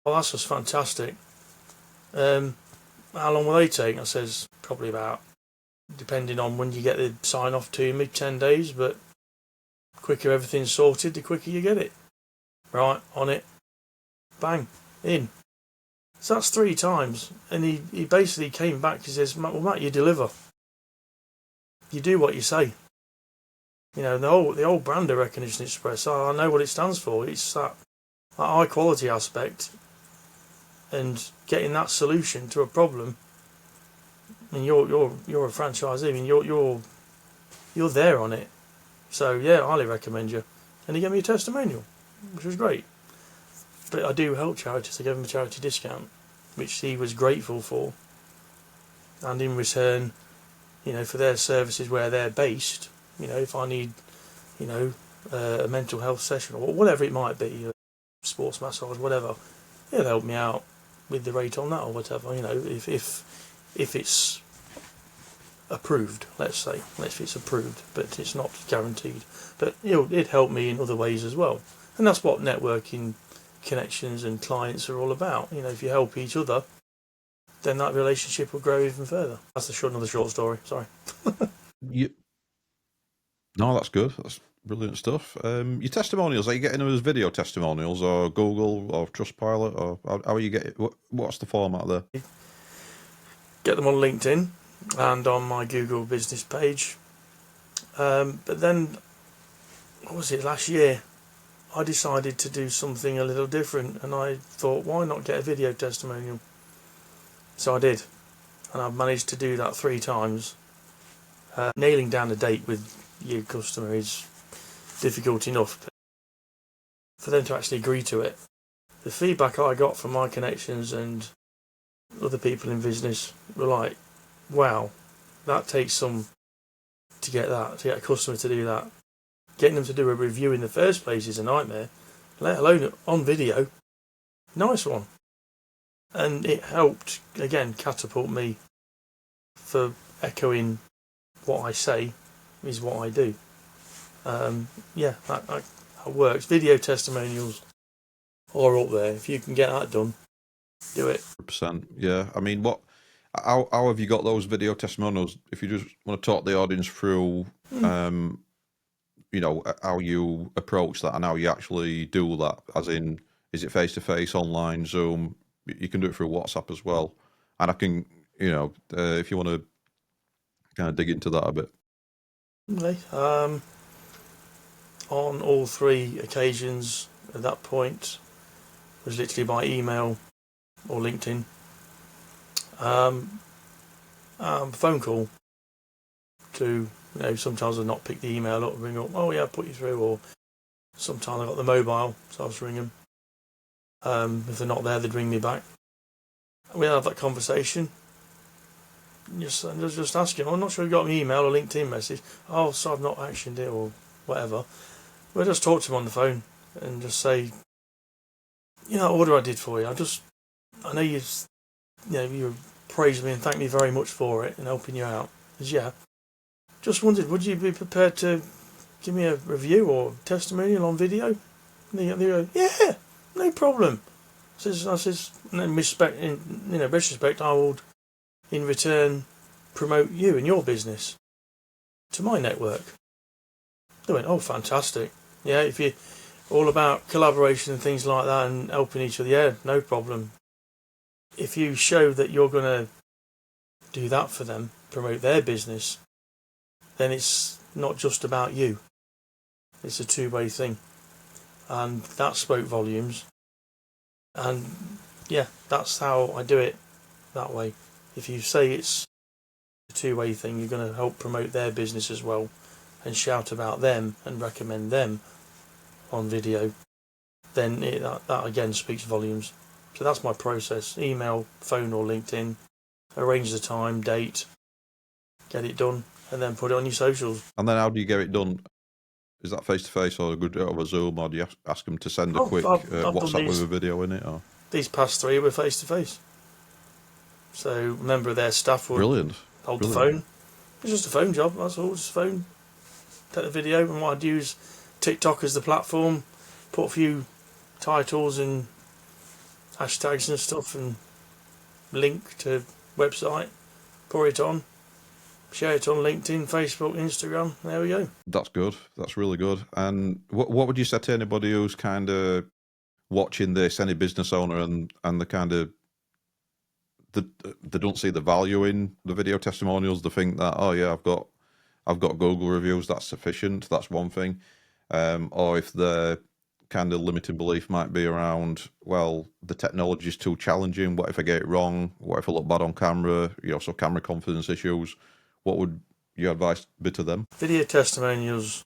Oh, that's just fantastic. How long will they take? I says probably about, depending on when you get the sign off to me, 10 days, but quicker everything's sorted, the quicker you get it. Right, on it. Bang, in. So that's 3 times. And he basically came back, he says, well, Matt, you deliver. You do what you say. You know, the old brand of Recognition Express, I know what it stands for. It's that high quality aspect and getting that solution to a problem. And you're a franchisee, I mean you're there on it. So yeah, I highly recommend you. And he gave me a testimonial, which was great. But I do help charities. I gave him a charity discount, which he was grateful for. And in return, you know, for their services where they're based, you know, if I need, you know, a mental health session or whatever it might be, sports massage, whatever, he'll help me out with the rate on that or whatever. You know, if it's approved, let's say, if it's approved, but it's not guaranteed. But it'd help me in other ways as well. And that's what networking, connections and clients are all about. You know, if you help each other, then that relationship will grow even further. That's another short story. Sorry. No, that's good. That's brilliant stuff. Your testimonials, are you getting them as video testimonials or Google or Trustpilot, or how are you getting? What's the format there? Get them on LinkedIn and on my Google business page. But then, what was it, last year, I decided to do something a little different, and I thought, why not get a video testimonial? So I did, and I've managed to do that 3 times. Nailing down a date with your customer is difficult enough, but for them to actually agree to it, the feedback I got from my connections and other people in business were like, wow, that takes some to get a customer to do that. Getting them to do a review in the first place is a nightmare, let alone on video. Nice one. And it helped, again, catapult me for echoing what I say is what I do. Yeah, that works. Video testimonials are up there. If you can get that done, do it. 100%. Yeah. I mean, how have you got those video testimonials? If you just want to talk the audience through, you know, how you approach that and how you actually do that, as in, is it face-to-face, online, Zoom? You can do it through WhatsApp as well. And I can, you know, if you want to kind of dig into that a bit. Okay. On all 3 occasions at that point was literally by email or LinkedIn. Phone call to, you know, sometimes I'll not pick the email up and ring up, oh yeah, I'll put you through, or sometimes I got the mobile, so I'll just ring them. If they're not there, they'd ring me back. We'll have that conversation. Just ask him, I'm not sure you got an email or LinkedIn message. Oh, so I've not actioned it or whatever. We'll just talk to him on the phone and just say, you know, what order I did for you. I know you praised me and thanked me very much for it and helping you out. Yeah. Just wondered, would you be prepared to give me a review or testimonial on video? And they go, yeah, no problem. I says, in retrospect, I would, in return, promote you and your business to my network. They went, oh, fantastic. Yeah, if you're all about collaboration and things like that and helping each other, yeah, no problem. If you show that you're going to do that for them, promote their business, then it's not just about you. It's a two-way thing. And that spoke volumes. And yeah, that's how I do it that way. If you say it's a two-way thing, you're going to help promote their business as well and shout about them and recommend them on video, then that again speaks volumes. So that's my process. Email, phone or LinkedIn, arrange the time, date, get it done, and then put it on your socials. And then how do you get it done? Is that face-to-face or good over Zoom, or do you ask them to send a quick WhatsApp with a video in it? Or? These past three were face-to-face. So a member of their staff would hold the phone. It's just a phone job, that's all, just a phone. Take the video, and what I'd use TikTok as the platform, put a few titles and hashtags and stuff, and link to website, pour it on, share it on LinkedIn, Facebook, Instagram. There we go. That's good. That's really good. And what would you say to anybody who's kind of watching this, any business owner, and the kind of they don't see the value in the video testimonials? They think that, oh yeah, I've got Google reviews, that's sufficient. That's one thing. Or if the kind of limiting belief might be around, well, the technology is too challenging. What if I get it wrong? What if I look bad on camera? So camera confidence issues. What would your advice be to them? Video testimonials,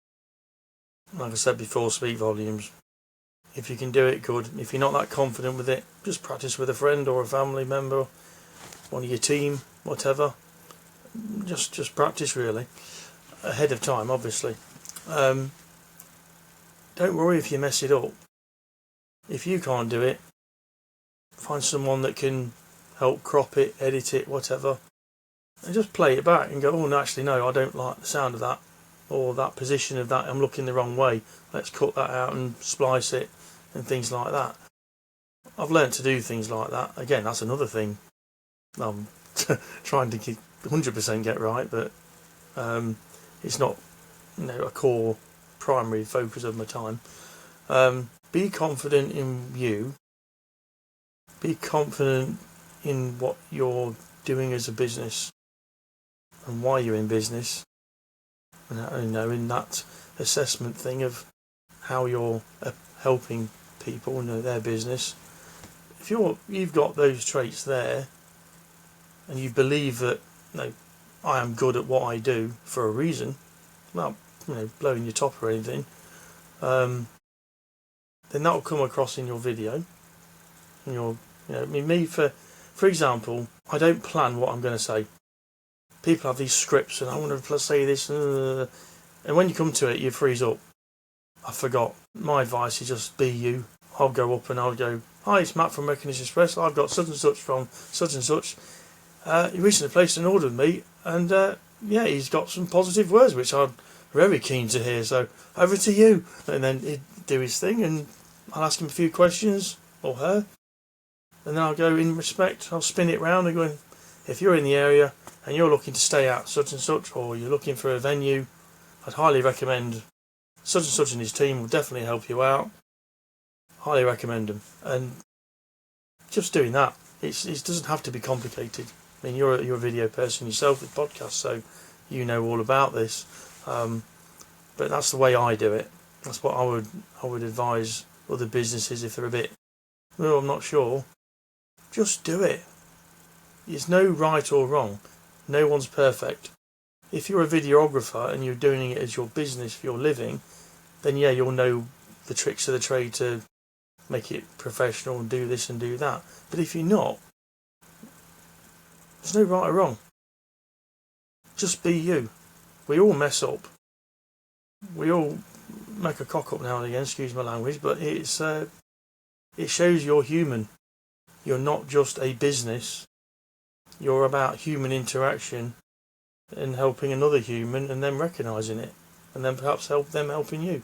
like I said before, speak volumes. If you can do it, good. If you're not that confident with it, just practice with a friend or a family member, one of your team, whatever. Just practice, really, ahead of time, obviously. Don't worry if you mess it up. If you can't do it, find someone that can help crop it, edit it, whatever, and just play it back and go, oh, no, actually, no, I don't like the sound of that, or that position of that, I'm looking the wrong way. Let's cut that out and splice it, and things like that. I've learnt to do things like that. Again, that's another thing I'm trying to keep 100% get right, but it's not, a core primary focus of my time. Be confident in you. Be confident in what you're doing as a business and why you're in business. And in that assessment thing of how you're helping people in their business. If you've got those traits there, and you believe that I am good at what I do for a reason, not blowing your top or anything, then that will come across in your video. And for example, I don't plan what I'm going to say. People have these scripts, and I want to say this, and when you come to it, you freeze up. I forgot. My advice is just be you. I'll go up and I'll go, hi, it's Matt from Recognition Express. I've got such and such from such and such. He recently placed an order with me, and he's got some positive words, which I'm very keen to hear. So over to you. And then he'd do his thing, and I'll ask him a few questions, or her. And then I'll go, in respect, I'll spin it round and go, if you're in the area and you're looking to stay at such and such, or you're looking for a venue, I'd highly recommend such and such, and his team will definitely help you out. Highly recommend them. And just doing that, it doesn't have to be complicated. I mean, you're a video person yourself with podcasts, so you know all about this. But that's the way I do it. That's what I would advise other businesses if they're a bit, well, I'm not sure. Just do it. There's no right or wrong. No one's perfect. If you're a videographer and you're doing it as your business for your living, then yeah, you'll know the tricks of the trade to make it professional and do this and do that. But if you're not, there's no right or wrong. Just be you. We all mess up. We all make a cock up now and again, excuse my language, but it shows you're human. You're not just a business. You're about human interaction and helping another human, and then recognising it, and then perhaps helping you.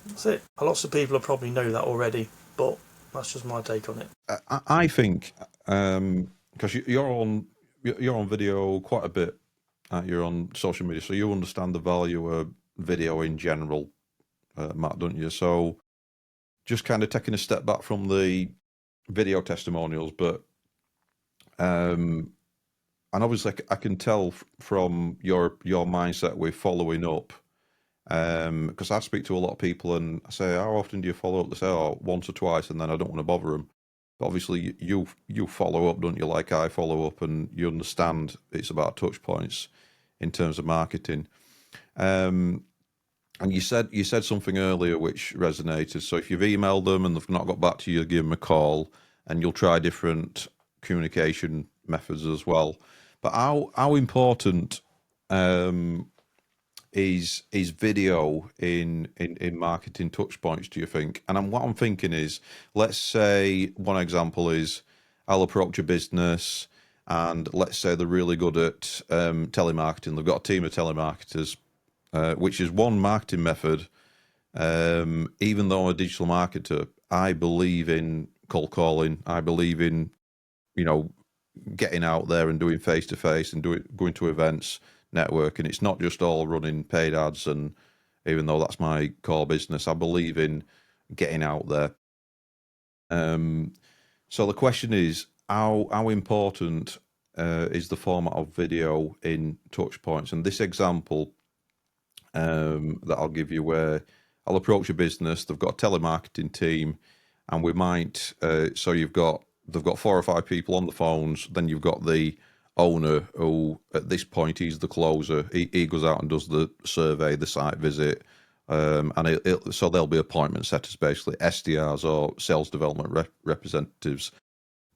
That's it. Lots of people probably know that already, but that's just my take on it. I think because you're on video quite a bit. You're on social media, so you understand the value of video in general, Matt, don't you? So just kind of taking a step back from the video testimonials, but and obviously I can tell from your mindset with following up, because I speak to a lot of people and I say, how often do you follow up? They say, oh, once or twice, and then I don't want to bother them. But obviously you follow up, don't you? Like I follow up, and you understand it's about touch points in terms of marketing. Um, and you said something earlier which resonated. So if you've emailed them and they've not got back to you, give them a call, and you'll try different communication methods as well. But how important um, is video in marketing touch points, do you think? And what I'm thinking is, let's say one example is I'll approach a business, and let's say they're really good at telemarketing. They've got a team of telemarketers, which is one marketing method. Even though I'm a digital marketer, I believe in cold calling. I believe in, you know, getting out there and doing face to face and going to events, networking. It's not just all running paid ads. And even though that's my core business, I believe in getting out there. So the question is, how important is the format of video in touch points? And this example that I'll give you, where I'll approach a business, they've got a telemarketing team, and we might. So they've got 4 or 5 people on the phones. Then you've got the owner, who at this point he's the closer. He goes out and does the survey, the site visit, and so there'll be appointment setters, basically SDRs or sales development representatives.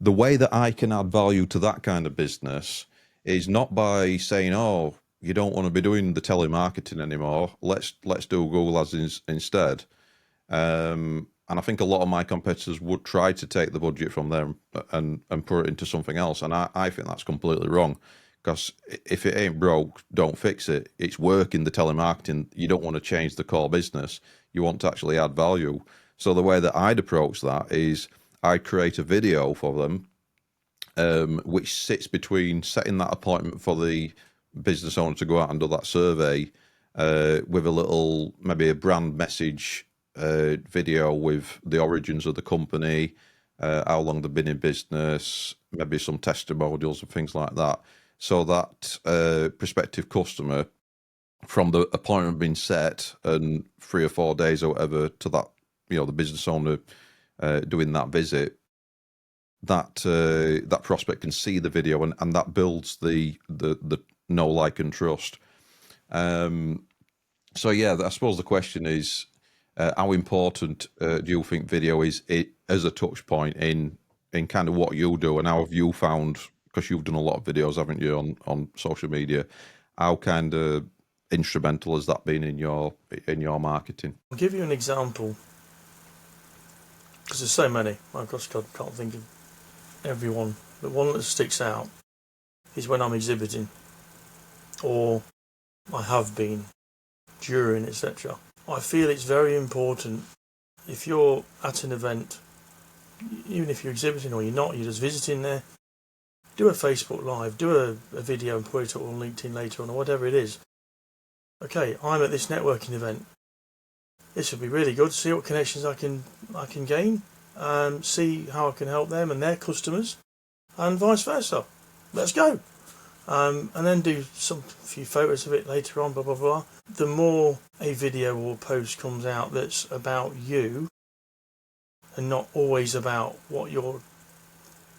The way that I can add value to that kind of business is not by saying, "Oh, you don't want to be doing the telemarketing anymore. Let's do Google Ads instead." And I think a lot of my competitors would try to take the budget from there and put it into something else. And I think that's completely wrong, because if it ain't broke, don't fix it. It's working, the telemarketing. You don't want to change the core business. You want to actually add value. So the way that I'd approach that is I'd create a video for them, which sits between setting that appointment for the business owner to go out and do that survey, with a little, maybe a brand message video with the origins of the company, how long they've been in business, maybe some testimonials and things like that. So that prospective customer, from the appointment being set and 3 or 4 days or whatever to that, the business owner doing that visit, that prospect can see the video, and that builds the know, like, and trust. So yeah, I suppose the question is, how important do you think video is as a touch point in kind of what you do, and how have you found, because you've done a lot of videos, haven't you, on social media, how kind of instrumental has that been in your marketing? I'll give you an example, because there's so many. My gosh, God, I can't think of everyone. But one that sticks out is when I'm exhibiting, or I have been during, etc. I feel it's very important, if you're at an event, even if you're exhibiting or you're not, you're just visiting there, do a Facebook Live, do a video and put it up on LinkedIn later on, or whatever it is. Okay, I'm at this networking event. This would be really good. See what connections I can gain, see how I can help them and their customers, and vice versa. Let's go. And then do few photos of it later on, blah, blah, blah. The more a video or post comes out that's about you and not always about what you're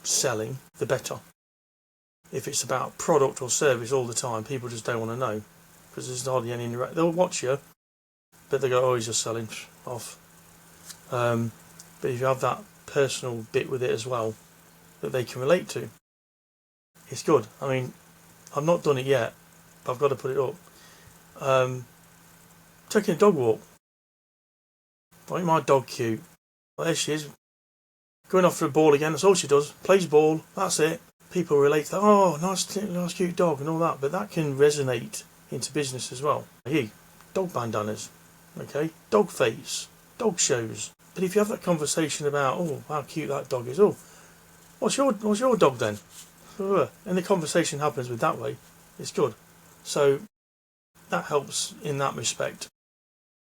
selling, the better. If it's about product or service all the time, people just don't want to know, because there's hardly any interaction. They'll watch you, but they go, "Oh, he's just selling," off. But if you have that personal bit with it as well that they can relate to, it's good. I mean, I've not done it yet, but I've got to put it up. Taking a dog walk. Ain't my dog cute? Well, there she is. Going off for a ball again. That's all she does. Plays ball. That's it. People relate to that. Oh, nice cute dog and all that. But that can resonate into business as well. Hey, dog bandanas. Okay, dog face, dog shows. But if you have that conversation about, oh, how cute that dog is. Oh, what's your dog then? And the conversation happens with that way. It's good. So that helps in that respect.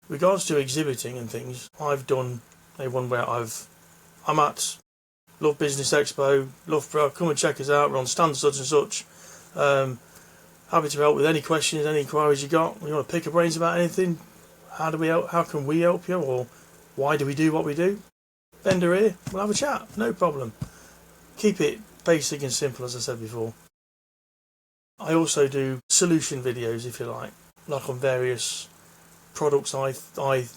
Regards to exhibiting and things, I've done a one where I'm at Love Business Expo, come and check us out, we're on stand such and such, Happy to help with any questions, any inquiries you got. You want to pick your brains about anything? How do we help? How can we help you? Or why do we do what we do? Bend her ear. We'll have a chat. No problem. Keep it basic and simple, as I said before. I also do solution videos, if you like on various products I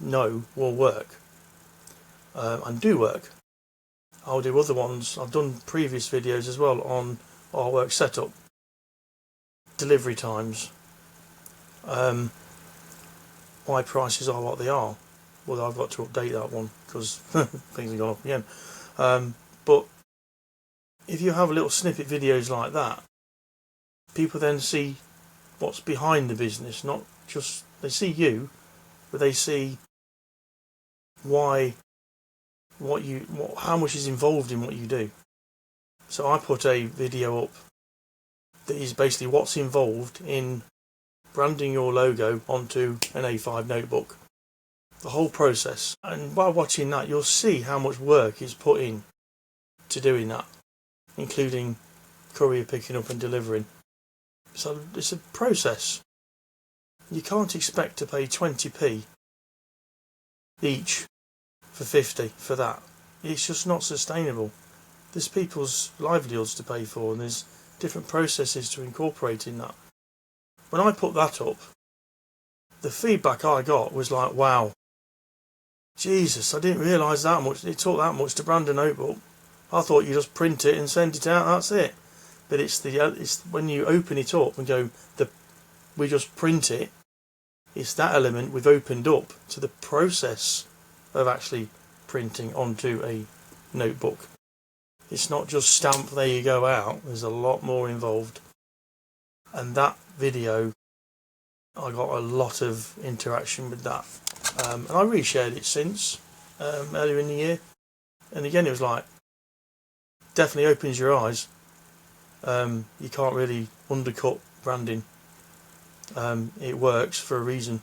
know will work and do work. I'll do other ones. I've done previous videos as well on our work setup, delivery times, why prices are what they are. Well, I've got to update that one because things have gone up again. But if you have little snippet videos like that, people then see what's behind the business, not just they see you, but they see how much is involved in what you do. So I put a video up that is basically what's involved in branding your logo onto an A5 notebook. The whole process. And while watching that, you'll see how much work is put in to doing that, including courier picking up and delivering. So it's a process. You can't expect to pay 20p each for 50 for that. It's just not sustainable. There's people's livelihoods to pay for, and there's different processes to incorporate in that. When I put that up, the feedback I got was like, wow, Jesus, I didn't realise that much. It took that much to brand a notebook. I thought you just print it and send it out, that's it. But it's when you open it up and go, we just print it, it's that element we've opened up to the process of actually printing onto a notebook. It's not just stamp, there you go out. There's a lot more involved. And that video, I got a lot of interaction with that. And I reshared it since, earlier in the year. And again, it was like, definitely opens your eyes. You can't really undercut branding. It works for a reason.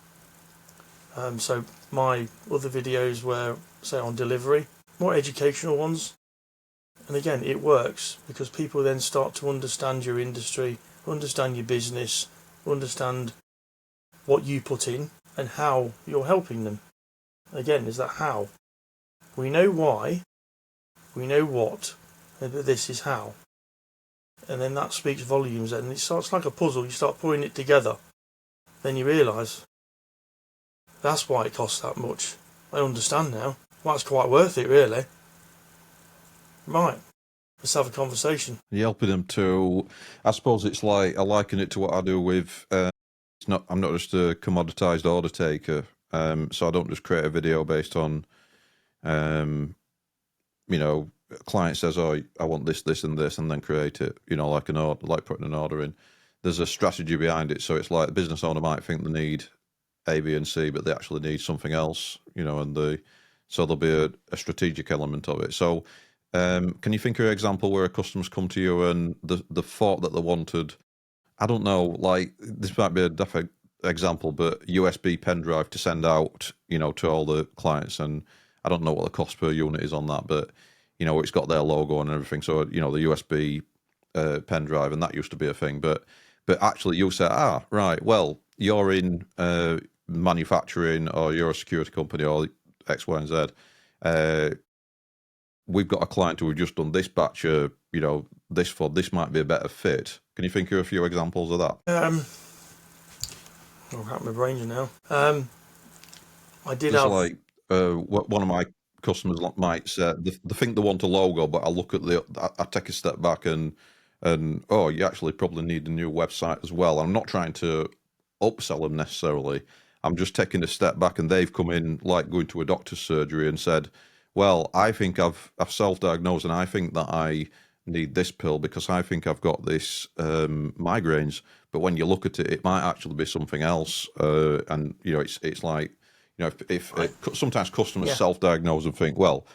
So my other videos were, say, on delivery, more educational ones. And again, it works because people then start to understand your industry, understand your business, understand what you put in and how you're helping them. Again, is that how? We know why, we know what, but this is how. And then that speaks volumes, and it starts like a puzzle. You start putting it together, then you realise that's why it costs that much. I understand now. Well, that's quite worth it, really. Right, let's have a conversation. You're helping them to, I suppose it's like, I liken it to what I do with, I'm not just a commoditized order taker. So I don't just create a video based on, client says, oh, I want this, this, and this, and then create it, like an order, like putting an order in. There's a strategy behind it. So it's like the business owner might think they need A, B, and C, but they actually need something else, so there'll be a strategic element of it. So can you think of an example where a customer's come to you and the thought that they wanted, I don't know, like this might be a different example, but USB pen drive to send out, to all the clients, and I don't know what the cost per unit is on that, but it's got their logo and everything. So the USB pen drive, and that used to be a thing, but actually you say, right, well, you're in manufacturing, or you're a security company, or X, Y, and Z. We've got a client who have just done this batch of, this might be a better fit. Can you think of a few examples of that? I'll wrap my brains now. I did There's have like one of my customers might say they think they want a logo, but I look at I take a step back and oh, you actually probably need a new website as well. I'm not trying to upsell them necessarily. I'm just taking a step back, and they've come in like going to a doctor's surgery and said, well, I think I've self-diagnosed, and I think that I need this pill because I think I've got this migraines. But when you look at it, it might actually be something else. And it's like, if sometimes customers self-diagnose and think, well,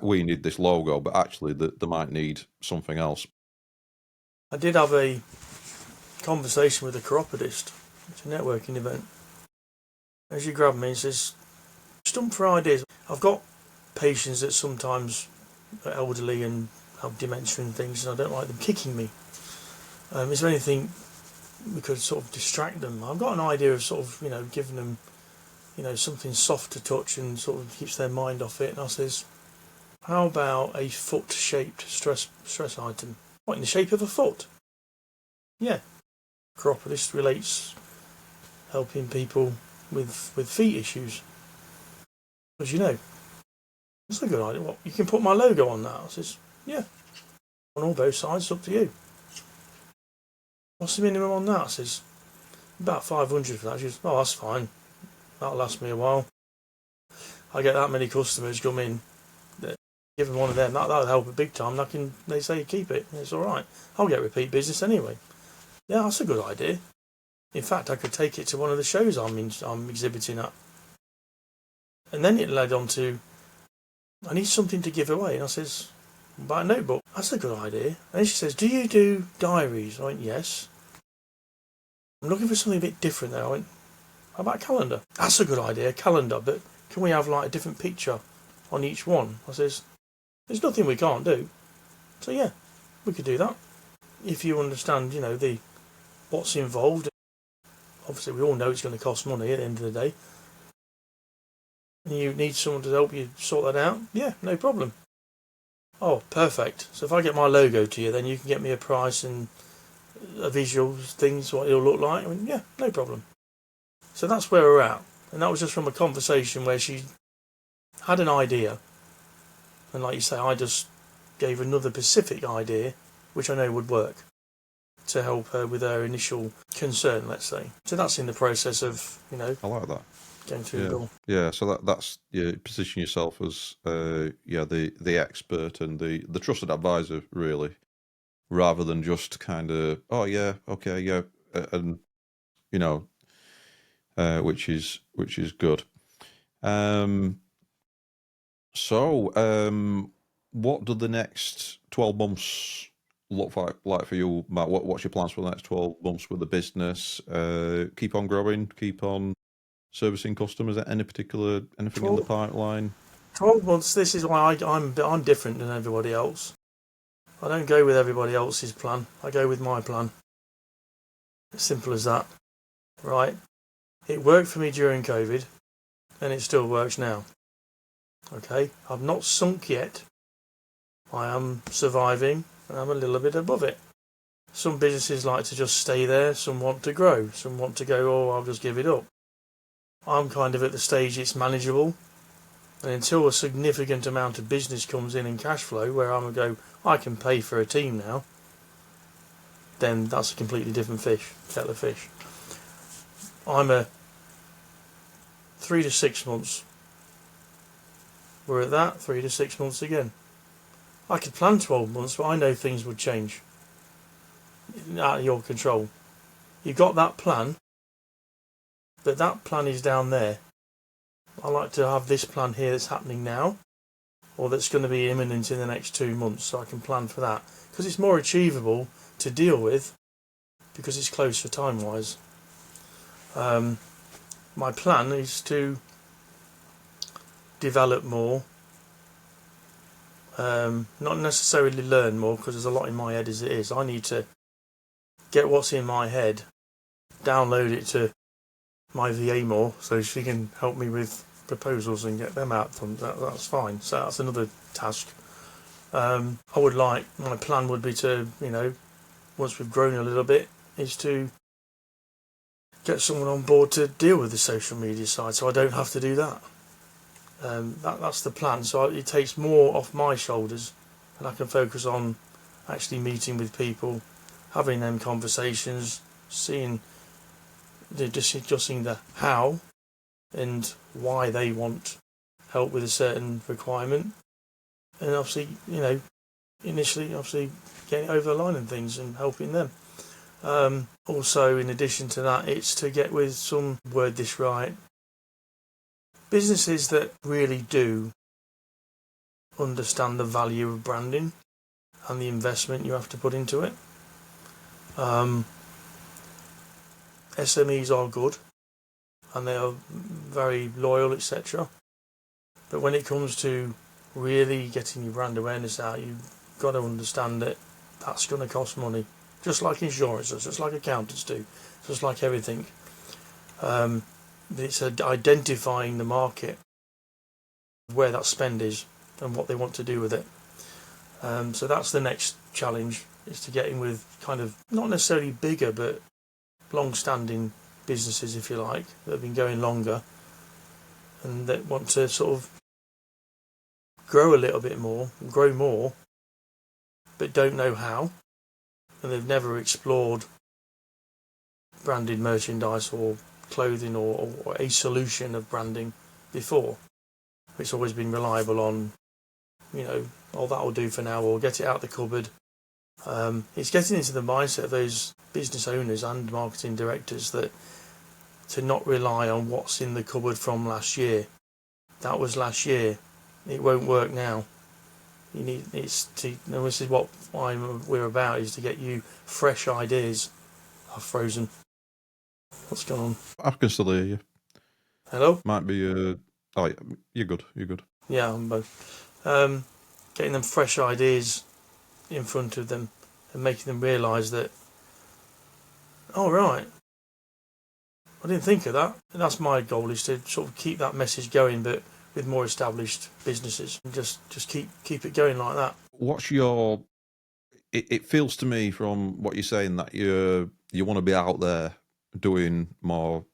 we need this logo, but actually they might need something else. I did have a conversation with a chiropodist. It's a networking event. As you grabbed me and says, stump for ideas. I've got patients that sometimes are elderly and have dementia and things, and I don't like them kicking me. Is there anything we could sort of distract them? I've got an idea of sort of, giving them, something soft to touch and sort of keeps their mind off it. And I says, how about a foot-shaped stress item? What, in the shape of a foot? Yeah. Chiropodist relates helping people with feet issues. As you know, that's a good idea. What, you can put my logo on that? I says, yeah. On all both sides, it's up to you. What's the minimum on that? I says, about 500 for that. She goes, oh, that's fine. That'll last me a while. I get that many customers come in, that give them one of them. That'll help a big time. They say keep it. It's all right. I'll get repeat business anyway. Yeah, that's a good idea. In fact, I could take it to one of the shows I'm exhibiting at. And then it led on to, I need something to give away. And I says, buy a notebook. That's a good idea. And then she says, do you do diaries? I went, yes. I'm looking for something a bit different there. I went, how about a calendar? That's a good idea, a calendar, but can we have like a different picture on each one? I says, there's nothing we can't do. So yeah, we could do that. If you understand, the what's involved. Obviously, we all know it's going to cost money at the end of the day. And you need someone to help you sort that out? Yeah, no problem. Oh, perfect. So if I get my logo to you, then you can get me a price and a visual things, what it'll look like. I mean, yeah, no problem. So that's where we're at. And that was just from a conversation where she had an idea. And like you say, I just gave another specific idea, which I know would work, to help her with her initial concern, let's say. So that's in the process of, I like that. Going through the door. Yeah, so that's position yourself as the expert and the trusted advisor, really, rather than just kind of, oh yeah, okay, yeah, and which is good. So what do the next 12 months look like for you, Matt? What's your plans for the next 12 months with the business? Keep on growing, keep on servicing customers. Anything in the pipeline? 12 months. This is why I'm different than everybody else. I don't go with everybody else's plan. I go with my plan. As simple as that. Right? It worked for me during COVID, and it still works now. Okay? I've not sunk yet. I am surviving, and I'm a little bit above it. Some businesses like to just stay there. Some want to grow. Some want to go, oh, I'll just give it up. I'm kind of at the stage it's manageable. And until a significant amount of business comes in cash flow, where I'm going to go, I can pay for a team now, then that's a completely different kettle of fish. I'm a 3 to 6 months. We're at that, 3 to 6 months again. I could plan 12 months, but I know things would change. Out of your control. You've got that plan, but that plan is down there. I like to have this plan here that's happening now, or that's going to be imminent in the next 2 months, so I can plan for that. Because it's more achievable to deal with, because it's closer time-wise. My plan is to develop more, not necessarily learn more, because there's a lot in my head as it is. I need to get what's in my head, download it to my VA more, so she can help me with proposals and get them out. That's fine. So that's another task. My plan would be to, once we've grown a little bit, is to get someone on board to deal with the social media side, so I don't have to do that. That's the plan. So it takes more off my shoulders, and I can focus on actually meeting with people, having them conversations, discussing the how and why they want help with a certain requirement, and obviously, initially, getting over the line and things and helping them. Also, in addition to that, it's to get with some, word this right, businesses that really do understand the value of branding and the investment you have to put into it. SMEs are good and they are very loyal, etc. But when it comes to really getting your brand awareness out, you've got to understand that that's going to cost money. just like insurance does, just like accountants do, just like everything. It's identifying the market, where that spend is, and what they want to do with it. So that's the next challenge, is to get in with kind of not necessarily bigger, but long-standing businesses, if you like, that have been going longer and that want to sort of grow a little bit more, grow more, but don't know how, and they've never explored branded merchandise or clothing or a solution of branding before. It's always been reliable on, oh, that'll do for now, or get it out the cupboard. It's getting into the mindset of those business owners and marketing directors that to not rely on what's in the cupboard from last year. That was last year. It won't work now. This is what we're about, is to get you fresh ideas. I've frozen. What's going on? I can still hear you. Hello? Might be. Oh, yeah, you're good. You're good. Yeah, I'm both. Getting them fresh ideas in front of them and making them realise that, oh, right, I didn't think of that. And that's my goal, is to sort of keep that message going, but with more established businesses, and just keep it going like that. What's your? It feels to me from what you're saying that you want to be out there doing more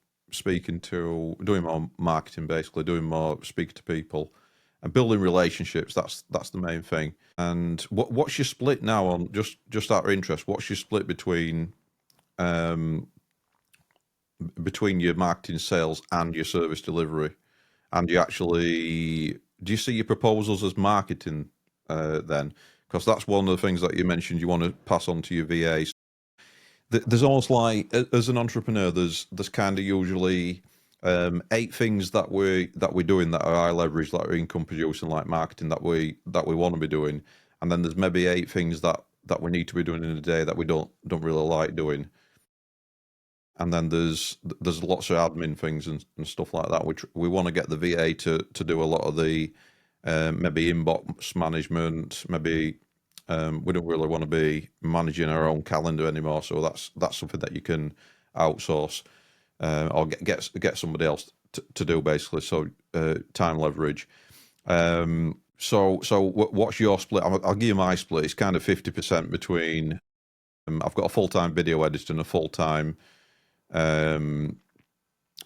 doing more marketing, basically doing more speaking to people and building relationships. That's the main thing. And what's your split now on, just out of interest, what's your split between your marketing, sales and your service delivery? And do you see your proposals as marketing then? Because that's one of the things that you mentioned you want to pass on to your VAs. There's almost like, as an entrepreneur, there's kind of usually 8 things that we're doing that are high leverage, that are income producing, like marketing, that we want to be doing, and then there's maybe 8 things that we need to be doing in a day that we don't really like doing. And then there's lots of admin things and stuff like that, which we want to get the VA to do a lot of the maybe inbox management. Maybe we don't really want to be managing our own calendar anymore, so that's something that you can outsource or get somebody else to do, basically. So time leverage. So what's your split? I'll give you my split. It's kind of 50% between. I've got a full-time video editor and a full-time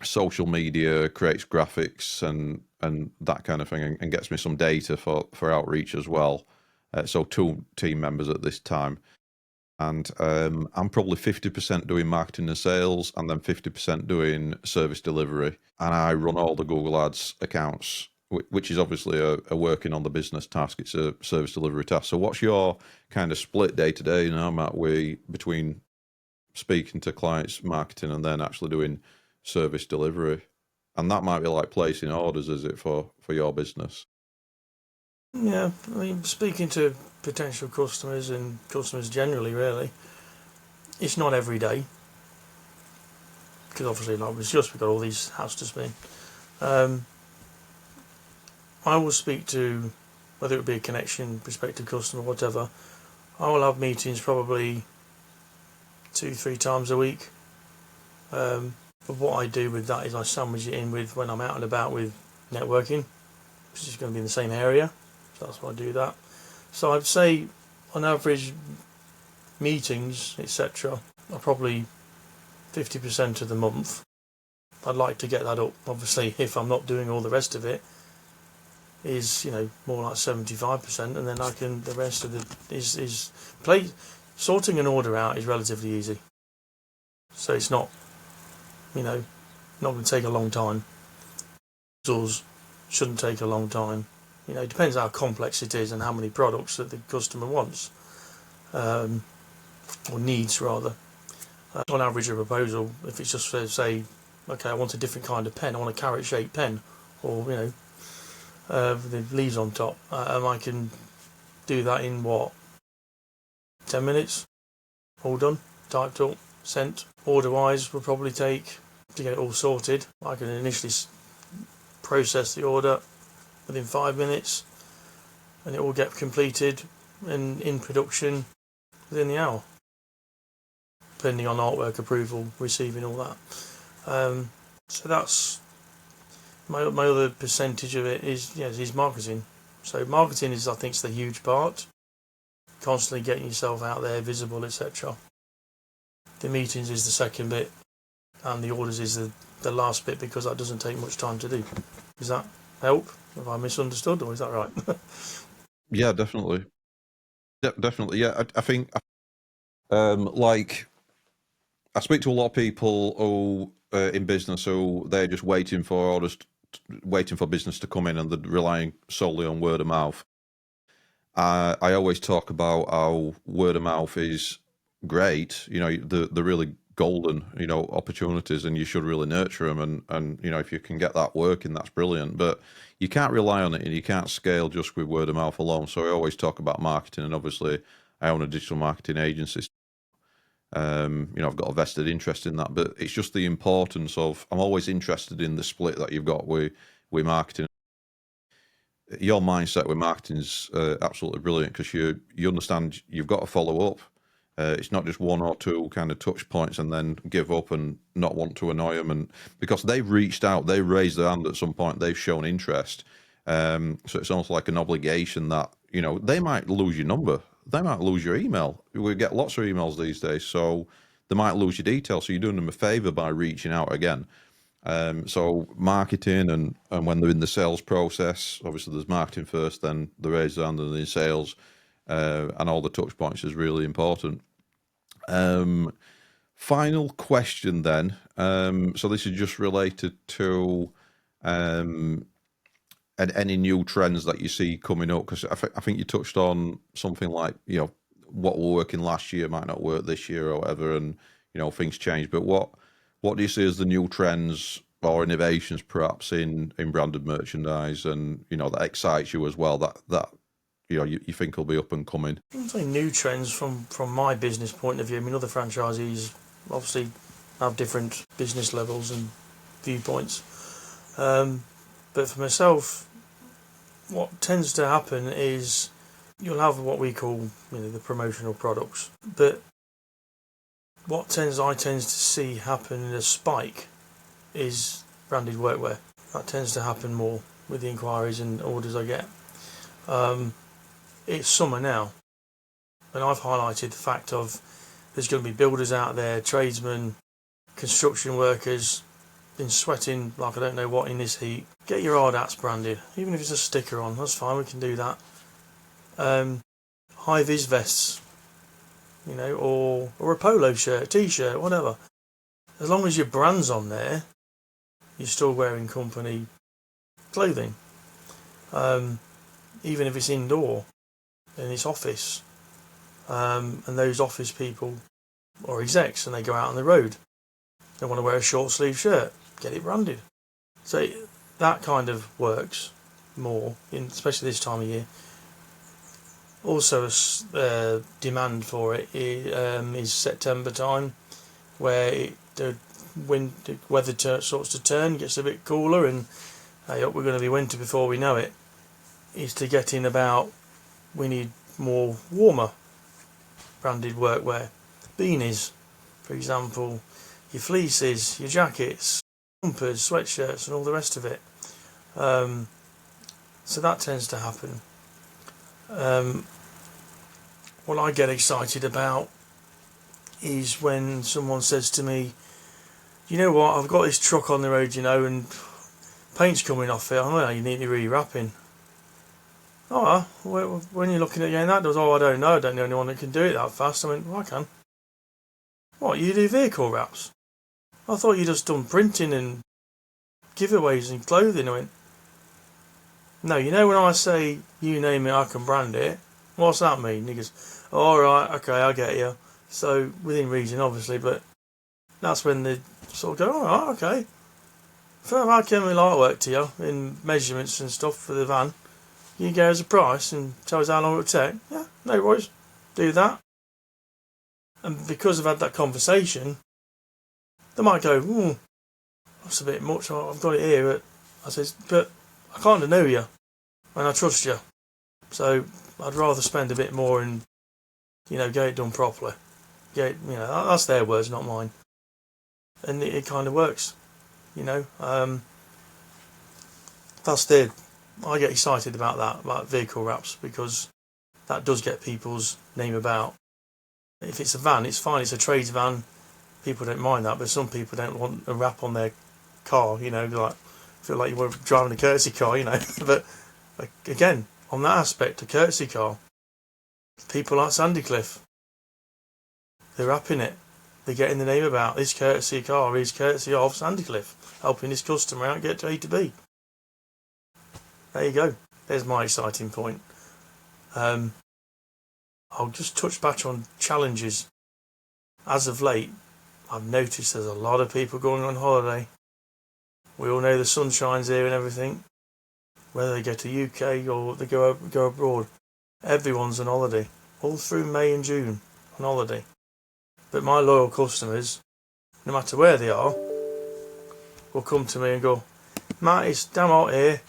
social media, creates graphics and that kind of thing, and gets me some data for outreach as well. So 2 team members at this time, and I'm probably 50% doing marketing and sales, and then 50% doing service delivery. And I run all the Google Ads accounts, which is obviously a working on the business task. It's a service delivery task. So what's your kind of split day to day now, Matt, between speaking to clients, marketing, and then actually doing service delivery? And that might be like placing orders, is it, for your business? Yeah, I mean, speaking to potential customers and customers generally, really, it's not every day, because obviously, like we've got all these hats to spin. I will speak to, whether it be a connection, prospective customer, whatever. I will have meetings probably 2-3 times a week. But what I do with that is I sandwich it in with when I'm out and about with networking, which is going to be in the same area. So that's why I do that. So I'd say on average meetings, etc., are probably 50% of the month. I'd like to get that up, obviously, if I'm not doing all the rest of it, is more like 75%, and then the rest of it is sorting an order out is relatively easy. So it's not not going to take a long time. Tools shouldn't take a long time. It depends how complex it is and how many products that the customer wants, or needs rather. On average, a proposal, if it's just say, okay, I want a different kind of pen, I want a carrot-shaped pen, or with the leaves on top, I can do that in 10 minutes, all done, typed up, sent. Order-wise will probably take, to get it all sorted, I can initially process the order within 5 minutes, and it will get completed and in production within the hour. depending on artwork approval, receiving all that. So that's my other percentage of it is marketing. So marketing is, I think, the huge part. Constantly getting yourself out there, visible, etc. The meetings is the second bit, and the orders is the last bit, because that doesn't take much time to do. Does that help? Have I misunderstood, or is that right? Yeah, definitely. Definitely. Yeah, I think like I speak to a lot of people who in business who they're just waiting for orders, waiting for business to come in, and they're relying solely on word of mouth. I always talk about how word of mouth is great. You know, the really golden, you know, opportunities, and you should really nurture them. And you know, if you can get that working, that's brilliant. But you can't rely on it, and you can't scale just with word of mouth alone. So I always talk about marketing, and obviously, I own a digital marketing agency. You know, I've got a vested interest in that, but it's just the importance of. I'm always interested in the split that you've got with marketing. Your mindset with marketing is absolutely brilliant, because you understand you've got to follow up. It's not just one or two kind of touch points and then give up and not want to annoy them, and because they've reached out, they raised their hand at some point, they've shown interest. So it's almost like an obligation that, you know, they might lose your number, they might lose your email. We get lots of emails these days, so they might lose your details. So you're doing them a favor by reaching out again. So marketing, and when they're in the sales process, obviously there's marketing first, then the raise hand, and then sales, and all the touch points is really important. Final question then. So this is just related to any new trends that you see coming up, because I think you touched on something like, you know, what were working last year might not work this year or whatever, and you know, things change. But what do you see as the new trends or innovations, perhaps in branded merchandise, and you know, that excites you as well, that you know, you think will be up and coming? I wouldn't say new trends from my business point of view. I mean, other franchisees obviously have different business levels and viewpoints. But for myself, what tends to happen is you'll have what we call, you know, the promotional products. But what I tend to see happen in a spike is branded workwear. That tends to happen more with the inquiries and orders I get. It's summer now, and I've highlighted the fact of there's going to be builders out there, tradesmen, construction workers, been sweating like I don't know what in this heat. Get your hard hats branded, even if it's a sticker on, that's fine, we can do that. High-vis vests, you know, or a polo shirt, t-shirt, whatever. As long as your brand's on there, you're still wearing company clothing. Even if it's indoor, in its office, and those office people or execs, and they go out on the road, they want to wear a short sleeve shirt, get it branded. So that kind of works more, especially this time of year. Also, demand for it is September time, where the weather starts to turn, gets a bit cooler, and hey, we're going to be winter before we know it. Is to get in about, we need more warmer branded workwear. Beanies, for example, your fleeces, your jackets, jumpers, sweatshirts, and all the rest of it. So that tends to happen. What I get excited about is when someone says to me, you know what, I've got this truck on the road, you know, and paint's coming off it, I know you need to re-wrapping. Oh, when you're looking at getting that does, I don't know anyone that can do it that fast. I mean, well, I can. What, you do vehicle wraps? I thought you just done printing and giveaways and clothing. I went, no, you know when I say you name it, I can brand it. What's that mean? He goes, all right, okay, I get you. So within reason, obviously, but that's when they sort of go, all right, okay. If I came with artwork to you in measurements and stuff for the van, you go as a price and tell us how long it would take. Yeah, no worries, do that. And because I've had that conversation, they might go, that's a bit much, I've got it here. But I says, but I kind of know you and I trust you, so I'd rather spend a bit more and, you know, get it done properly. that's their words, not mine. And it kind of works, I get excited about vehicle wraps, because that does get people's name about. If it's a van, it's fine. It's a trades van. People don't mind that, but some people don't want a wrap on their car. Like feel like you were driving a courtesy car. But again, on that aspect, a courtesy car, people like Sandycliff, they're wrapping it. They're getting the name about. This courtesy car is courtesy of Sandycliff, helping this customer out get to A to B. There you go. There's my exciting point. I'll just touch back on challenges. As of late, I've noticed there's a lot of people going on holiday. We all know the sun shines here and everything. Whether they go to UK or they go abroad, everyone's on holiday. All through May and June on holiday. But my loyal customers, no matter where they are, will come to me and go, Matt, it's damn hot here.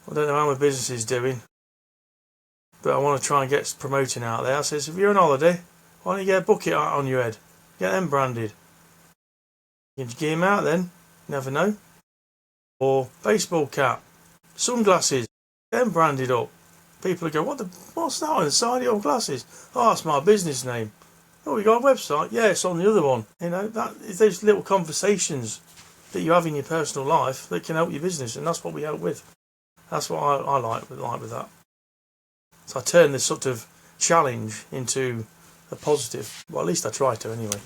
I don't know how my business is doing, but I want to try and get promoting out there. I says, if you're on holiday, why don't you get a bucket out on your head? Get them branded. You can get them out then, never know. Or baseball cap, sunglasses, get them branded up. People will go, what's that on the side of your glasses? Oh, that's my business name. Oh, you got a website? Yeah, it's on the other one. That is those little conversations that you have in your personal life that can help your business, and that's what we help with. That's what I like with that. So I turn this sort of challenge into a positive. Well, at least I try to anyway.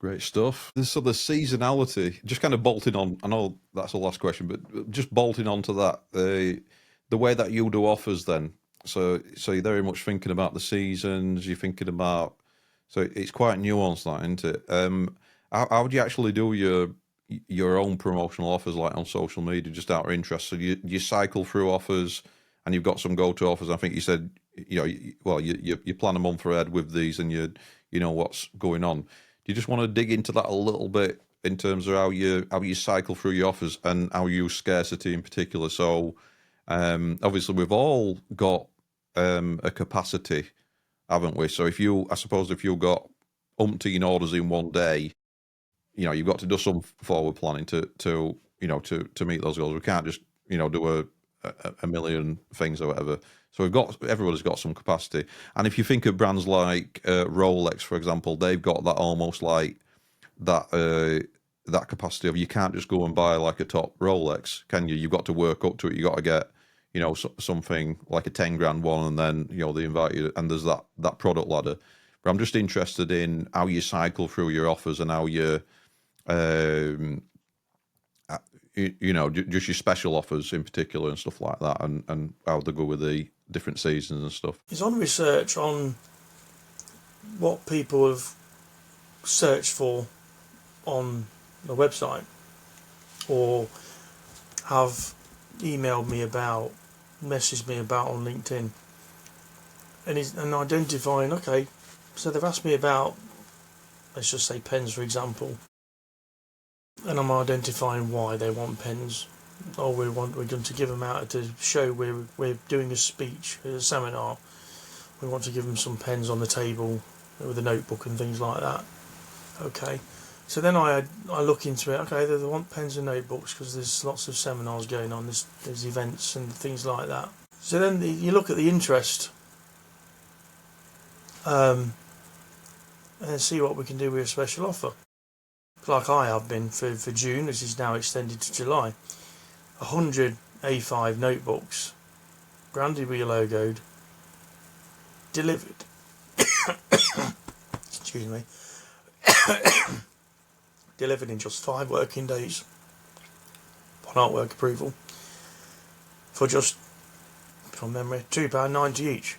Great stuff. So the seasonality, just kind of bolting on, I know that's the last question, but just bolting onto that, the way that you do offers then, so you're very much thinking about the seasons, you're thinking about, so it's quite nuanced that, isn't it? How do you actually do your own promotional offers, like on social media, just out of interest? So you cycle through offers, and you've got some go-to offers. I think you said, you plan a month ahead with these, and you know what's going on. Do you just want to dig into that a little bit in terms of how you cycle through your offers and how you use scarcity in particular? So obviously we've all got a capacity, haven't we? So I suppose if you've got umpteen orders in one day, you've got to do some forward planning to meet those goals. We can't just do a million things or whatever. So everybody's got some capacity. And if you think of brands like Rolex, for example, they've got that almost like that capacity of, you can't just go and buy like a top Rolex, can you? You've got to work up to it. You got to get something like a 10 grand one, and then they invite you, and there's that product ladder. But I'm just interested in how you cycle through your offers and how you just your special offers in particular and stuff like that, and how they go with the different seasons and stuff. It's on research on what people have searched for on the website, or have emailed me about, messaged me about on LinkedIn, and identifying, okay, so they've asked me about, let's just say pens, for example, and I'm identifying why they want pens. Or we're going to give them out to show we're doing a speech, a seminar. We want to give them some pens on the table with a notebook and things like that. Okay, so then I look into it. Okay, they want pens and notebooks because there's lots of seminars going on. There's events and things like that. So then you look at the interest, and see what we can do with a special offer. Like I have been for June, which is now extended to July. 100 A5 notebooks, branded with your logoed, delivered. Excuse me. Delivered in just 5 working days, on artwork approval, for just, from memory, £2.90 each.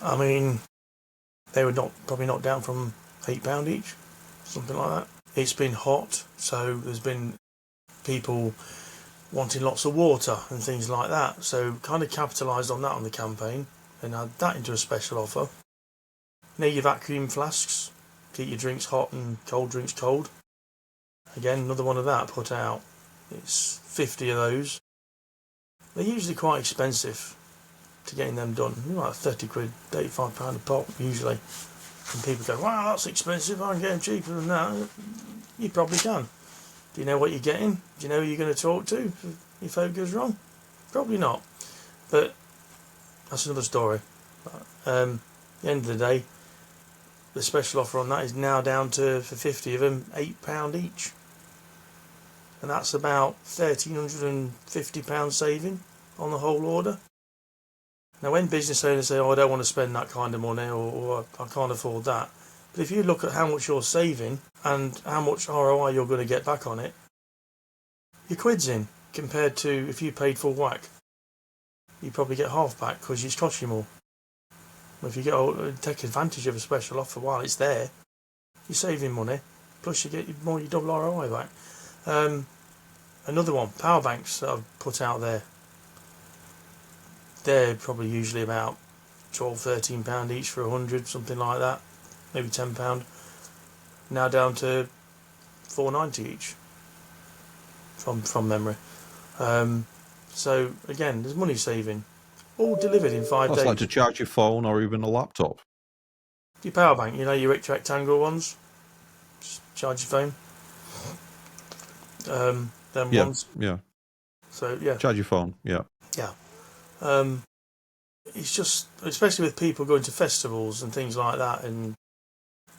I mean, they were probably not down from £8 each, something like that. It's been hot, so there's been people wanting lots of water and things like that, so kind of capitalised on that on the campaign and had that into a special offer. Your vacuum flasks, keep your drinks hot and cold drinks cold. Again, another one of that put out. It's 50 of those. They're usually quite expensive to getting them done. Like 30 quid, £85 a pop usually. And people go, wow, that's expensive, I can get them cheaper than that. You probably can. Do you know what you're getting? Do you know who you're going to talk to if your phone goes wrong? Probably not. But that's another story. At the end of the day, the special offer on that is now down to, for 50 of them, £8 each. And that's about £1,350 saving on the whole order. Now, when business owners say, oh, I don't want to spend that kind of money, or I can't afford that. But if you look at how much you're saving and how much ROI you're going to get back on it, your quid's in compared to if you paid full whack. You probably get half back because it's cost you more. If you take advantage of a special offer while it's there, you're saving money, plus you get more your double ROI back. Another one, power banks that I've put out there. They're probably usually about £12-13 each for 100, something like that, maybe £10. Now down to £4.90 each, from memory. So again, there's money saving, all delivered in 5 days. That's like to charge your phone or even a laptop. Your power bank, you know, your rectangle ones, just charge your phone. Them ones. Yeah. So yeah. Charge your phone. Yeah. Yeah. It's just, especially with people going to festivals and things like that, and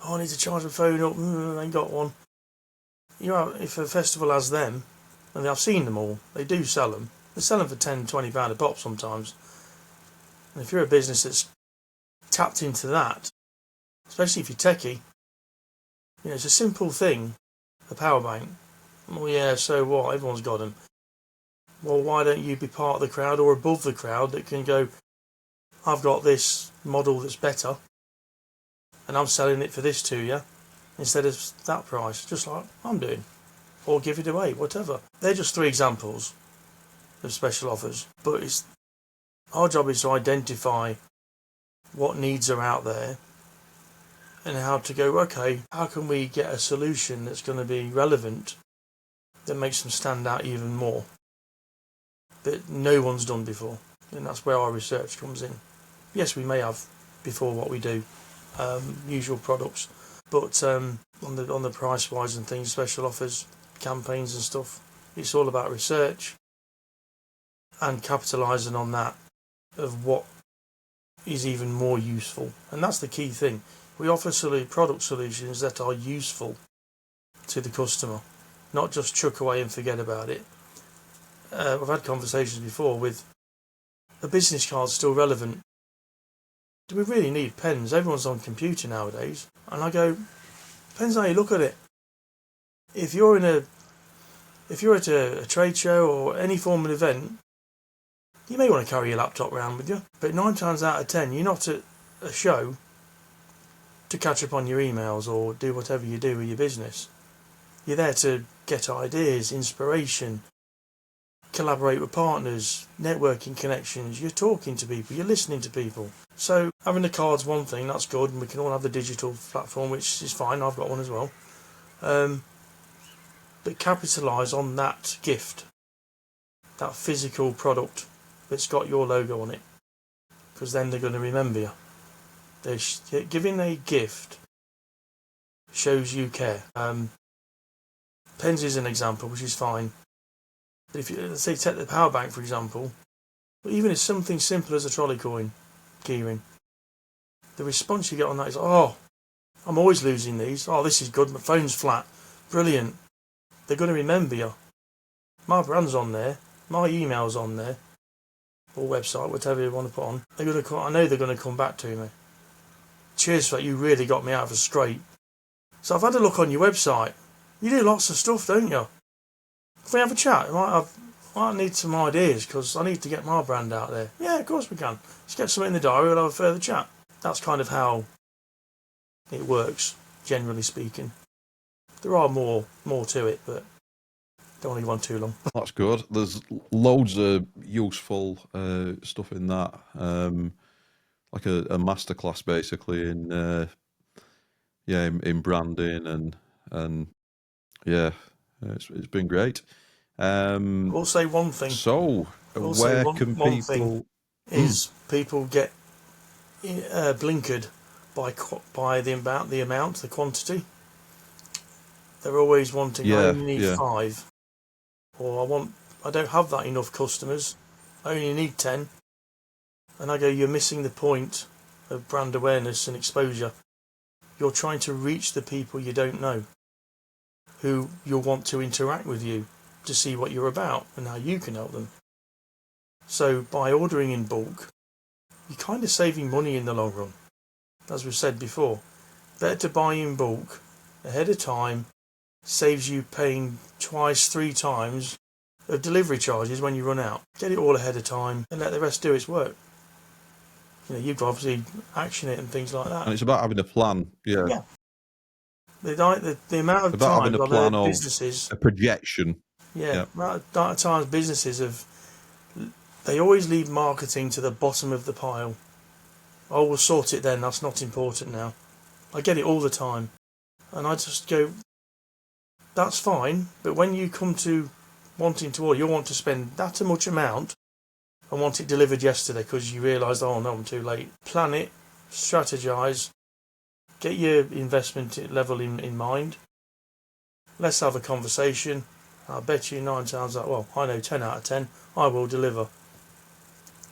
I need to charge my phone up. I ain't got one. You know, if a festival has them, and I've seen them all, they do sell them. They sell them for £10-20 a pop sometimes. And if you're a business that's tapped into that, especially if you're techie, you know, it's a simple thing, a power bank. Well, yeah, so what? Everyone's got them. Well, why don't you be part of the crowd or above the crowd that can go, I've got this model that's better, and I'm selling it for this to you, instead of that price, just like I'm doing. Or give it away, whatever. They're just 3 examples of special offers. But our job is to identify what needs are out there and how to go, okay, how can we get a solution that's going to be relevant, that makes them stand out even more, that no one's done before. And that's where our research comes in. Yes, we may have before what we do, usual products, but on the price wise and things, special offers, campaigns and stuff, it's all about research and capitalising on that, of what is even more useful. And that's the key thing. We offer product solutions that are useful to the customer, not just chuck away and forget about it. I've had conversations before with, a business card's still relevant. Do we really need pens? Everyone's on computer nowadays. And I go, depends how you look at it. If you're at a trade show or any form of event, you may want to carry your laptop around with you. But 9 times out of 10, you're not at a show to catch up on your emails or do whatever you do with your business. You're there to get ideas, inspiration, collaborate with partners, networking connections. You're talking to people, you're listening to people. So having the card's one thing, that's good, and we can all have the digital platform, which is fine. I've got one as well. But capitalise on that gift, that physical product that's got your logo on it, because then they're going to remember you. Giving a gift shows you care. Pens is an example, which is fine. But if you, let's say, take the power bank for example, but even if something simple as a trolley coin keyring, the response you get on that is, oh, I'm always losing these. Oh, this is good. My phone's flat. Brilliant. They're going to remember you. My brand's on there. My email's on there. Or website, whatever you want to put on. I know they're going to come back to me. Cheers for that. You really got me out of a scrape. So I've had a look on your website. You do lots of stuff, don't you? If we have a chat, I might need some ideas, because I need to get my brand out there. Yeah, of course we can. Let's get something in the diary. We'll have a further chat. That's kind of how it works, generally speaking. There are more to it, but don't want to go on too long. That's good. There's loads of useful stuff in that, like a masterclass basically in in branding and yeah, it's been great. We'll say one thing. So where can people? Is people get blinkered by the amount, the quantity. They're always wanting, I Yeah, only need yeah, 5, or I don't have that enough customers, I only need 10. And I go, you're missing the point of brand awareness and exposure. You're trying to reach the people you don't know, who you'll want to interact with you to see what you're about and how you can help them. So by ordering in bulk, you're kind of saving money in the long run. As we've said before, better to buy in bulk ahead of time, saves you paying 2x, 3x of delivery charges when you run out. Get it all ahead of time and let the rest do its work. You've obviously action it and things like that. and it's about having a plan. Yeah, Yeah. The amount of about having times a I've plan heard of businesses, a projection. yeah, Yeah, amount of times businesses they always leave marketing to the bottom of the pile. Oh, we'll sort it then, that's not important now. I get it all the time. And I just go, that's fine, but when you come to wanting to order, you'll want to spend that much amount and want it delivered yesterday because you realise, oh no, I'm too late. Plan it, strategise, get your investment level in mind. Let's have a conversation. I bet you 9 times out, well, I know 10 out of 10, I will deliver.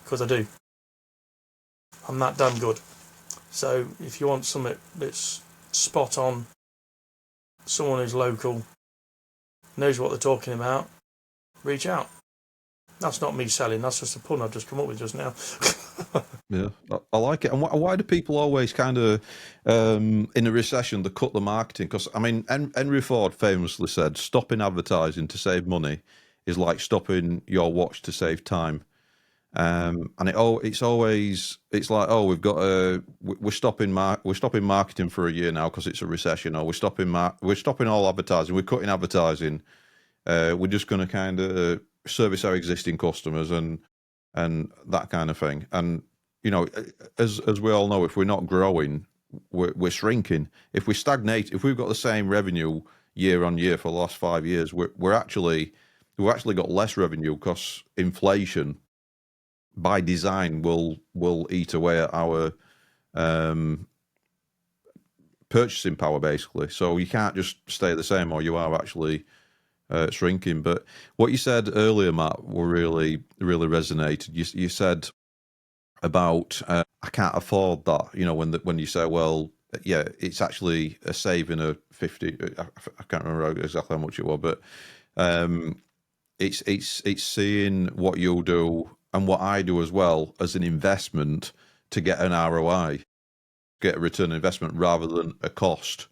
Because I do. I'm that damn good. So if you want something that's spot on, someone who's local, knows what they're talking about, reach out. That's not me selling, that's just a pun I've just come up with just now. yeah, I like it. And why do people always kind of, in a recession, they cut the marketing? Because I mean, Henry Ford famously said, "Stopping advertising to save money is like stopping your watch to save time." And it's like, oh, we're stopping marketing for a year now because it's a recession, or we're stopping all advertising, we're cutting advertising. We're just going to kind of service our existing customers and that kind of thing. And as we all know, if we're not growing, we're shrinking. If we stagnate, if we've got the same revenue year on year for the last 5 years, we've actually got less revenue because inflation by design will eat away at our purchasing power, basically. So you can't just stay the same, or you are actually shrinking. But what you said earlier, Matt, really resonated. You said about I can't afford that. When you say, well, yeah, it's actually a saving of 50. I can't remember exactly how much it was, but it's seeing what you'll do and what I do as well as an investment to get an ROI, get a return on investment rather than a cost.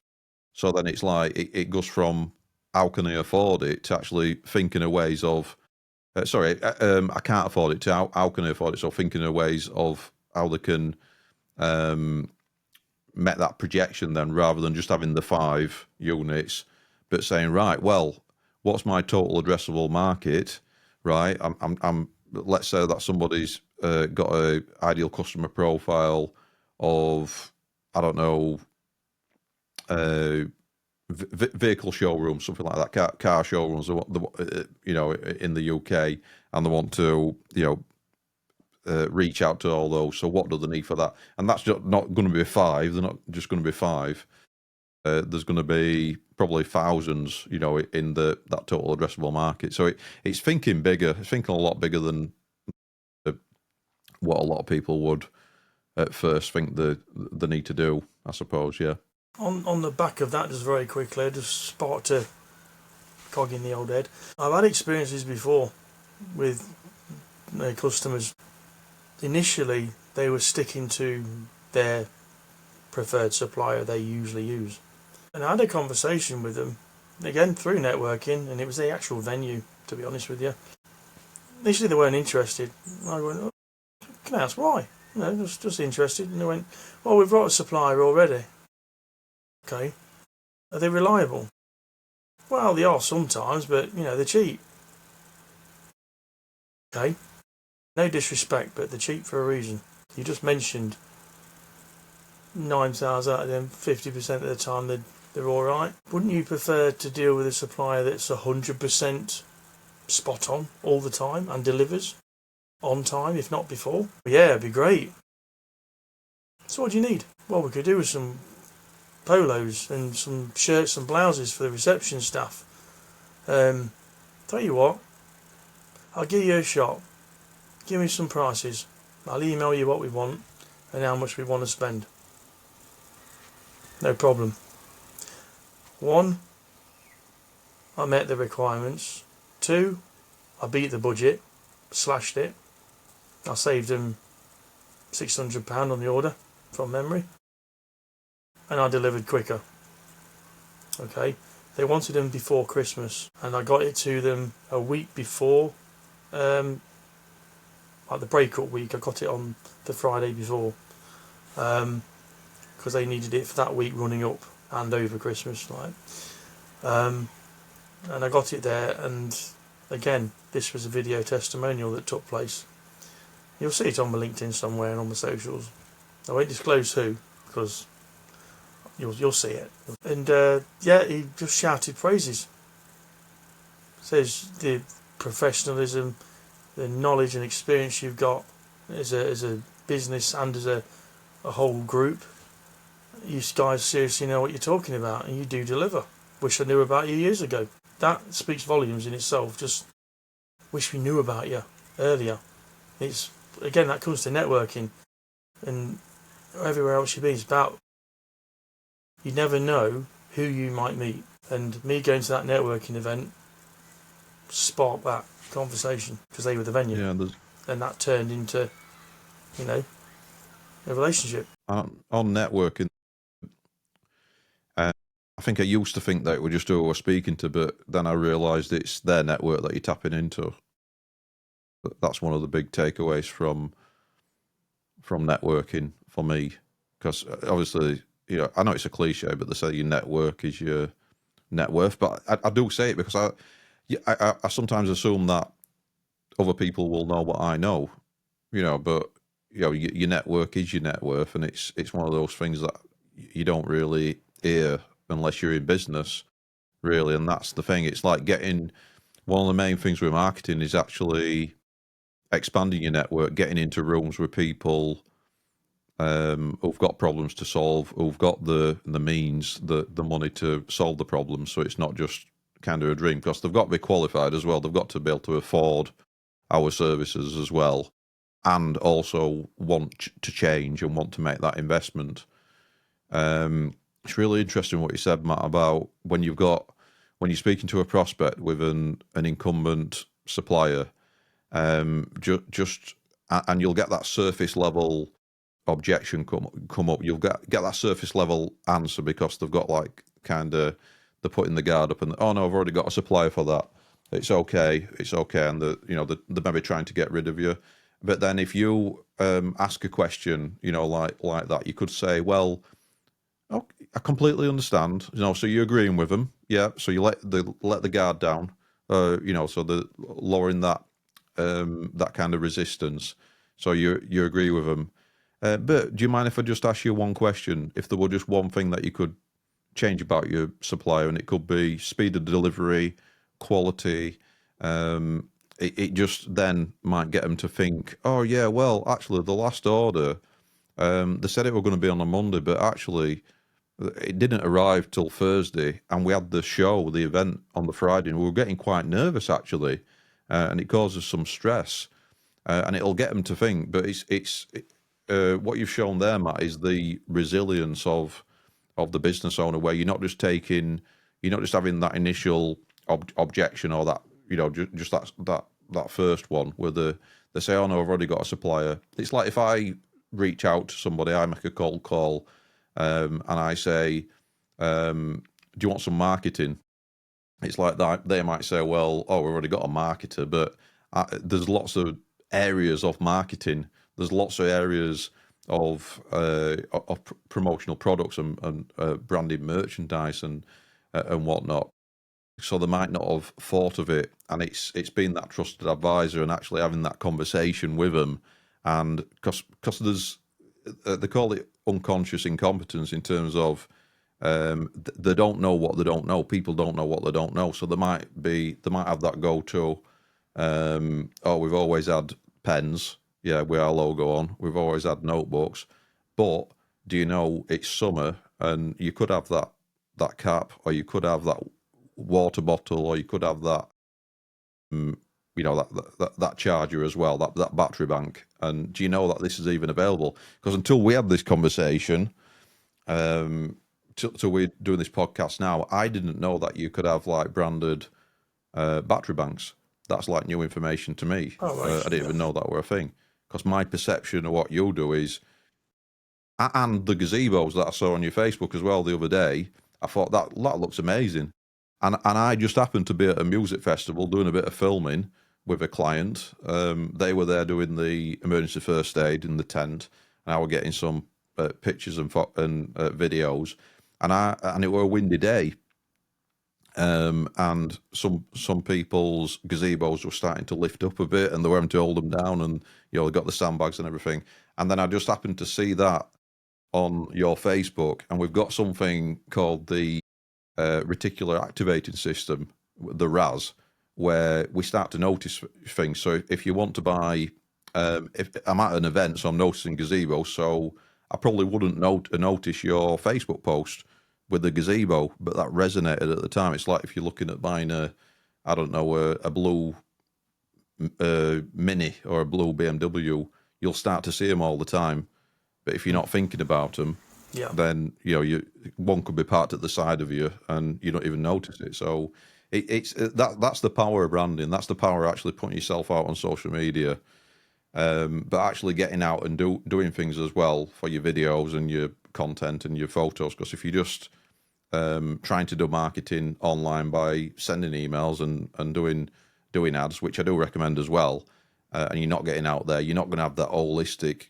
So then it's like it goes from how can I afford it to actually thinking of ways of I can't afford it to how can I afford it. So thinking of ways of how they can met that projection then, rather than just having the 5 units, but saying, right, well, what's my total addressable market? Right, I'm let's say that somebody's got a ideal customer profile of, I don't know, vehicle showrooms, something like that, car showrooms, in the UK, and they want to, reach out to all those. So what do they need for that? And that's just not going to be 5. They're not just going to be 5. There's going to be probably thousands, in that total addressable market. So it's thinking bigger. It's thinking a lot bigger than what a lot of people would at first think the need to do, I suppose. Yeah. On the back of that, just very quickly, I just sparked a cog in the old head. I've had experiences before with customers. Initially, they were sticking to their preferred supplier they usually use. And I had a conversation with them, again through networking, and it was the actual venue, to be honest with you. Initially they weren't interested. I went, oh, can I ask why? Just interested. And they went, well, we've got a supplier already. Okay. Are they reliable? Well, they are sometimes, but, they're cheap. Okay. No disrespect, but they're cheap for a reason. You just mentioned 9 times out of them, 50% of the time they're all right. Wouldn't you prefer to deal with a supplier that's 100% spot on all the time and delivers on time, if not before? Yeah, it'd be great. So what do you need? Well, we could do with some polos and some shirts and blouses for the reception staff. Tell you what, I'll give you a shot. Give me some prices. I'll email you what we want and how much we want to spend. No problem. 1, I met the requirements. 2, I beat the budget, slashed it. I saved them £600 on the order from memory, and I delivered quicker. Okay, they wanted them before Christmas, and I got it to them a week before, like the breakup week. I got it on the Friday before, because they needed it for that week running up and over Christmas, like. And I got it there, and again, this was a video testimonial that took place. You'll see it on my LinkedIn somewhere and on my socials. I won't disclose who, because you'll see it. And yeah, he just shouted praises. Says the professionalism, the knowledge and experience you've got as a business and as a whole group. You guys seriously know what you're talking about, and you do deliver. Wish I knew about you years ago. That speaks volumes in itself. Just wish we knew about you earlier. It's again, that comes to networking, and everywhere else you've been, it's about, you never know who you might meet. And me going to that networking event sparked that conversation because they were the venue. Yeah, and that turned into, you know, a relationship. on networking, I think I used to think that it was just who I was speaking to, but then I realised it's their network that you're tapping into. That's one of the big takeaways from networking for me, because obviously, you know, I know it's a cliche, but they say your network is your net worth. But I do say it because I sometimes assume that other people will know what I know, you know. But you know, your network is your net worth, and it's one of those things that you don't really hear unless you're in business, really. And that's the thing. It's like getting, one of the main things with marketing is actually expanding your network, getting into rooms with people who've got problems to solve, who've got the means, the money to solve the problems. So it's not just kind of a dream, because they've got to be qualified as well. They've got to be able to afford our services as well, and also want to change and want to make that investment. It's really interesting what you said, Matt, about when you're speaking to a prospect with an incumbent supplier, and you'll get that surface level objection come up. You'll get that surface level answer because they've got like kind of, they're putting the guard up and, oh no, I've already got a supplier for that. It's okay, and they're maybe trying to get rid of you. But then if you ask a question, you know, like that, you could say, well, oh, I completely understand. You know, so you're agreeing with them, yeah. So you let the guard down, you know, so the lowering that kind of resistance. So you agree with them. But do you mind if I just ask you one question? If there were just one thing that you could change about your supplier, and it could be speed of delivery, quality, it just then might get them to think, oh yeah, well, actually the last order, they said it were going to be on a Monday, but actually it didn't arrive till Thursday, and we had the event on the Friday, and we were getting quite nervous actually, and it causes some stress, and it'll get them to think. But it's what you've shown there, Matt, is the resilience of the business owner, where you're not just having that initial objection, or that, you know, just that first one where they say, oh no, I've already got a supplier. It's like if I reach out to somebody, I make a cold call, and I say, do you want some marketing? It's like that. They might say, well, oh, we've already got a marketer, but there's lots of areas of marketing. There's lots of areas of promotional products and branded merchandise and whatnot. So they might not have thought of it, and it's been that trusted advisor and actually having that conversation with them, and because there's they call it unconscious incompetence, in terms of they don't know what they don't know. People don't know what they don't know, so they might have that go-to. Oh, we've always had pens, yeah, with our logo on. We've always had notebooks, but do you know it's summer and you could have that cap, or you could have that water bottle, or you could have that that charger as well, that battery bank. And do you know that this is even available? Because until we had this conversation, till we're doing this podcast now, I didn't know that you could have like branded battery banks. That's like new information to me. Oh, right. I didn't even know that were a thing. Because my perception of what you do is, and the gazebos that I saw on your Facebook as well the other day, I thought that looks amazing. And I just happened to be at a music festival doing a bit of filming with a client. They were there doing the emergency first aid in the tent, and I was getting some pictures and videos. And it were a windy day, and some people's gazebos were starting to lift up a bit, and they were having to hold them down, and they got the sandbags and everything. And then I just happened to see that on your Facebook, and we've got something called the reticular activating system, the RAS, where we start to notice things. So if you want to buy, if I'm at an event, so I'm noticing gazebo, so I probably wouldn't notice your Facebook post with the gazebo, but that resonated at the time. It's like if you're looking at buying a blue Mini or a blue BMW, you'll start to see them all the time. But if you're not thinking about them, then one could be parked at the side of you and you don't even notice it. So that's the power of branding. That's the power of actually putting yourself out on social media, but actually getting out and doing things as well for your videos and your content and your photos. Because if you're just trying to do marketing online by sending emails and doing ads, which I do recommend as well, and you're not getting out there, you're not going to have that holistic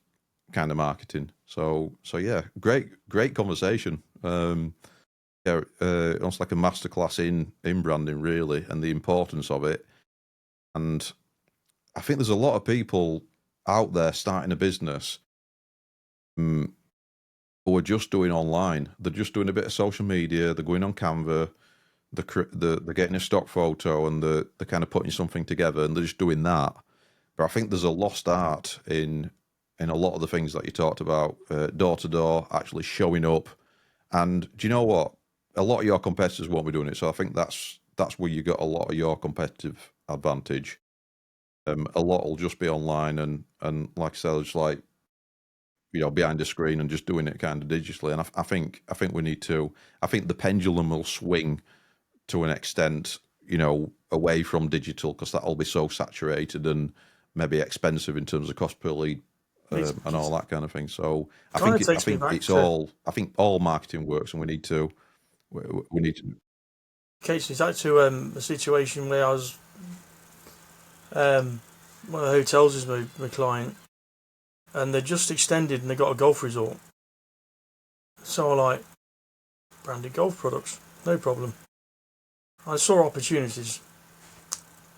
kind of marketing. So yeah, great conversation. Almost like a masterclass in branding, really, and the importance of it. And I think there's a lot of people out there starting a business who are just doing online. They're just doing a bit of social media. They're going on Canva. They're getting a stock photo and they're kind of putting something together, and they're just doing that. But I think there's a lost art in a lot of the things that you talked about, door to door, actually showing up. And do you know what? A lot of your competitors won't be doing it. So I think that's where you got a lot of your competitive advantage. A lot will just be online and like I said, just like behind the screen and just doing it kind of digitally. And I think we need to. I think the pendulum will swing to an extent, away from digital, because that'll be so saturated and maybe expensive in terms of cost per lead. And all that kind of thing. So I think all marketing works, and we need to. Occasionally, back to a situation where I was one of the hotels is my client, and they just extended and they got a golf resort. So I like branded golf products, no problem. I saw opportunities.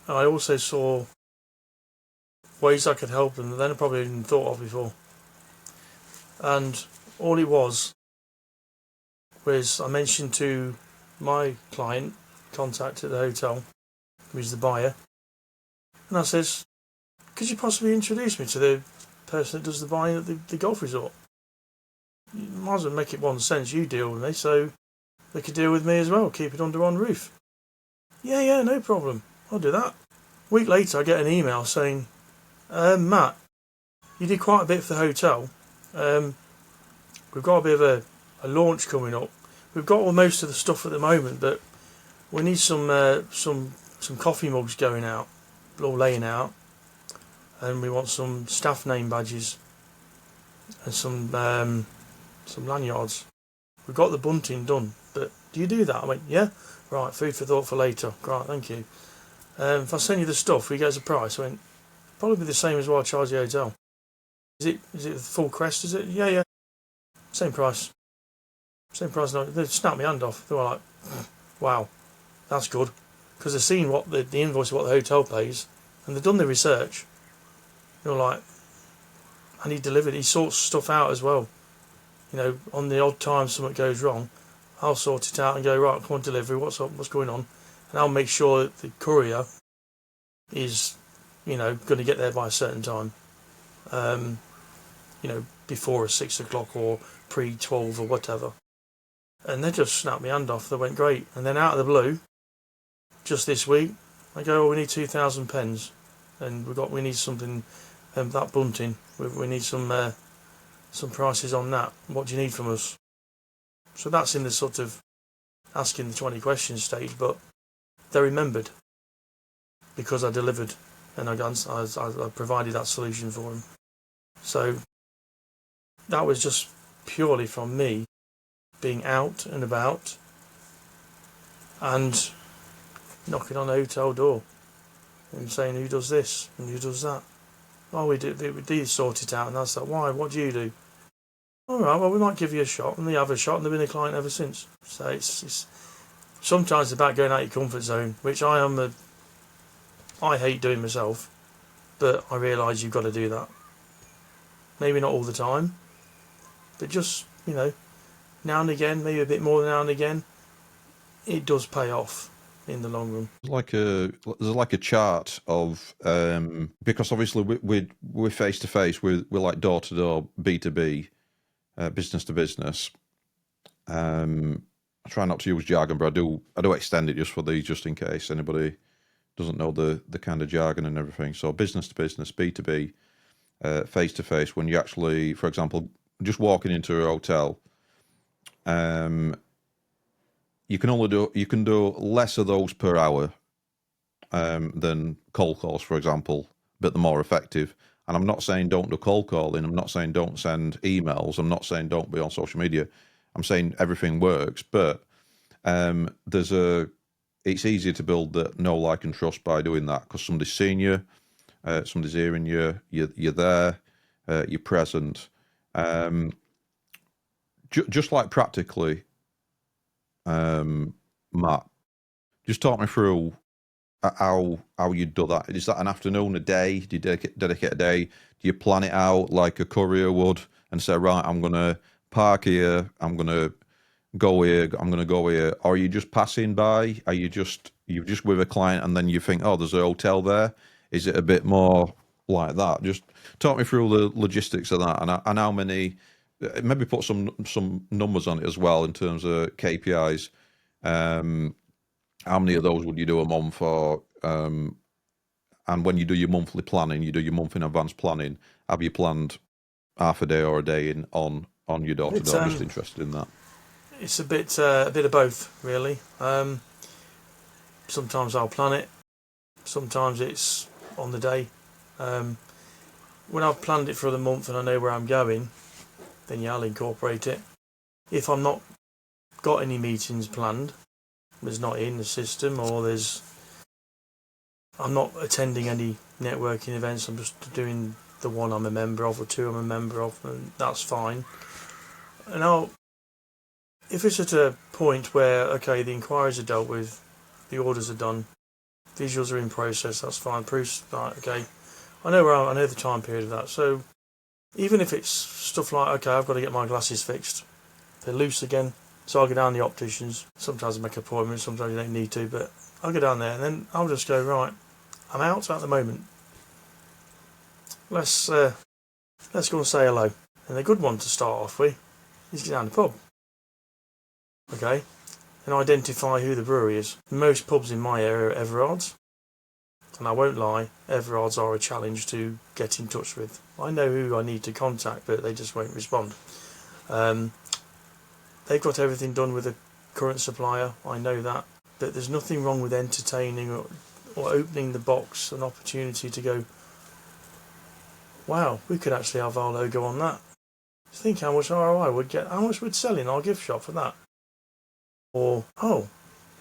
I also saw ways I could help them that I probably hadn't thought of before. And all it was I mentioned to my client, contact at the hotel, who's the buyer, and I says, could you possibly introduce me to the person that does the buying at the golf resort? You might as well make it one sense, you deal with me, so they could deal with me as well, keep it under one roof. Yeah, no problem, I'll do that. A week later I get an email saying, Matt, you did quite a bit for the hotel. We've got a bit of a launch coming up. We've got most of the stuff at the moment, but we need some coffee mugs going out, all laying out, and we want some staff name badges and some lanyards. We've got the bunting done, but do you do that? I went, yeah. Right, food for thought for later. Right, thank you. If I send you the stuff, we get a price. I went, probably be the same as what I charge the hotel. Is it the full crest? Is it? Yeah. Same price. No, they snapped my hand off. They were like, wow, that's good. Because they've seen what the invoice of what the hotel pays, and they've done the research. They were like, and he delivered. He sorts stuff out as well. On the odd time something goes wrong, I'll sort it out and go, right, come on, delivery, what's up, what's going on? And I'll make sure that the courier is, going to get there by a certain time. before 6 o'clock or pre-12 or whatever. And they just snapped my hand off. They went, great. And then out of the blue, just this week, I go, we need 2,000 pens, and we need something, that bunting. We need some prices on that. What do you need from us? So that's in the sort of asking the 20 questions stage, but they remembered because I delivered and I provided that solution for them. So that was just purely from me being out and about and knocking on a hotel door and saying, who does this and who does that? Oh, we did sort it out. And that's that. Why? What do you do? All right, well, we might give you a shot. And they have a shot, and they've been a client ever since. So it's sometimes about going out your comfort zone, which I hate doing myself, but I realise you've got to do that. Maybe not all the time, but just, now and again, maybe a bit more now and again, it does pay off in the long run. There's like a chart of because obviously we're face to face, we're like door to door, B2B, business to business. I try not to use jargon, but I do extend it just for these, just in case anybody doesn't know the kind of jargon and everything. So business to business, B2B, face to face. When you actually, for example, just walking into a hotel, you can do less of those per hour than cold calls, for example, but they're more effective. And I'm not saying don't do cold calling. I'm not saying don't send emails. I'm not saying don't be on social media. I'm saying everything works, but it's easier to build the know, like, and trust by doing that because somebody's seen you, somebody's hearing you, you're there, you're present. Just like practically, Matt, just talk me through how you do that. Is that an afternoon, a day? Do you dedicate a day? Do you plan it out like a courier would and say, right, I'm going to park here, I'm going to go here, I'm going to go here? Or are you just passing by? Are you're just with a client and then you think, oh, there's a hotel there? Is it a bit more like that? Just talk me through the logistics of that and how many, maybe put some numbers on it as well in terms of KPIs. How many of those would you do a month, or and when you do your monthly planning, you do your month in advance planning, have you planned half a day or a day on your door to door? I'm just interested in that. It's a bit of both, really. Sometimes I'll plan it, sometimes it's on the day. When I've planned it for the month and I know where I'm going, then yeah, I'll incorporate it. If I'm not got any meetings planned, there's not in the system, or I'm not attending any networking events, I'm just doing the one I'm a member of or two I'm a member of, and that's fine. And if it's at a point where, okay, the inquiries are dealt with, the orders are done, visuals are in process, that's fine, proofs, right, okay, I know the time period of that. So even if it's stuff like, okay, I've got to get my glasses fixed, they're loose again, so I'll go down the opticians. Sometimes I make appointments, sometimes you don't need to, but I'll go down there and then I'll just go, right, I'm out at the moment. Let's go and say hello. And a good one to start off with is get down the pub. Okay? And identify who the brewery is. Most pubs in my area are Everard's. And I won't lie, Everard's are a challenge to get in touch with. I know who I need to contact, but they just won't respond. They've got everything done with a current supplier, I know that. But there's nothing wrong with entertaining or opening the box, an opportunity to go, wow, we could actually have our logo on that. Think how much ROI would get, how much would sell in our gift shop for that? Or, oh,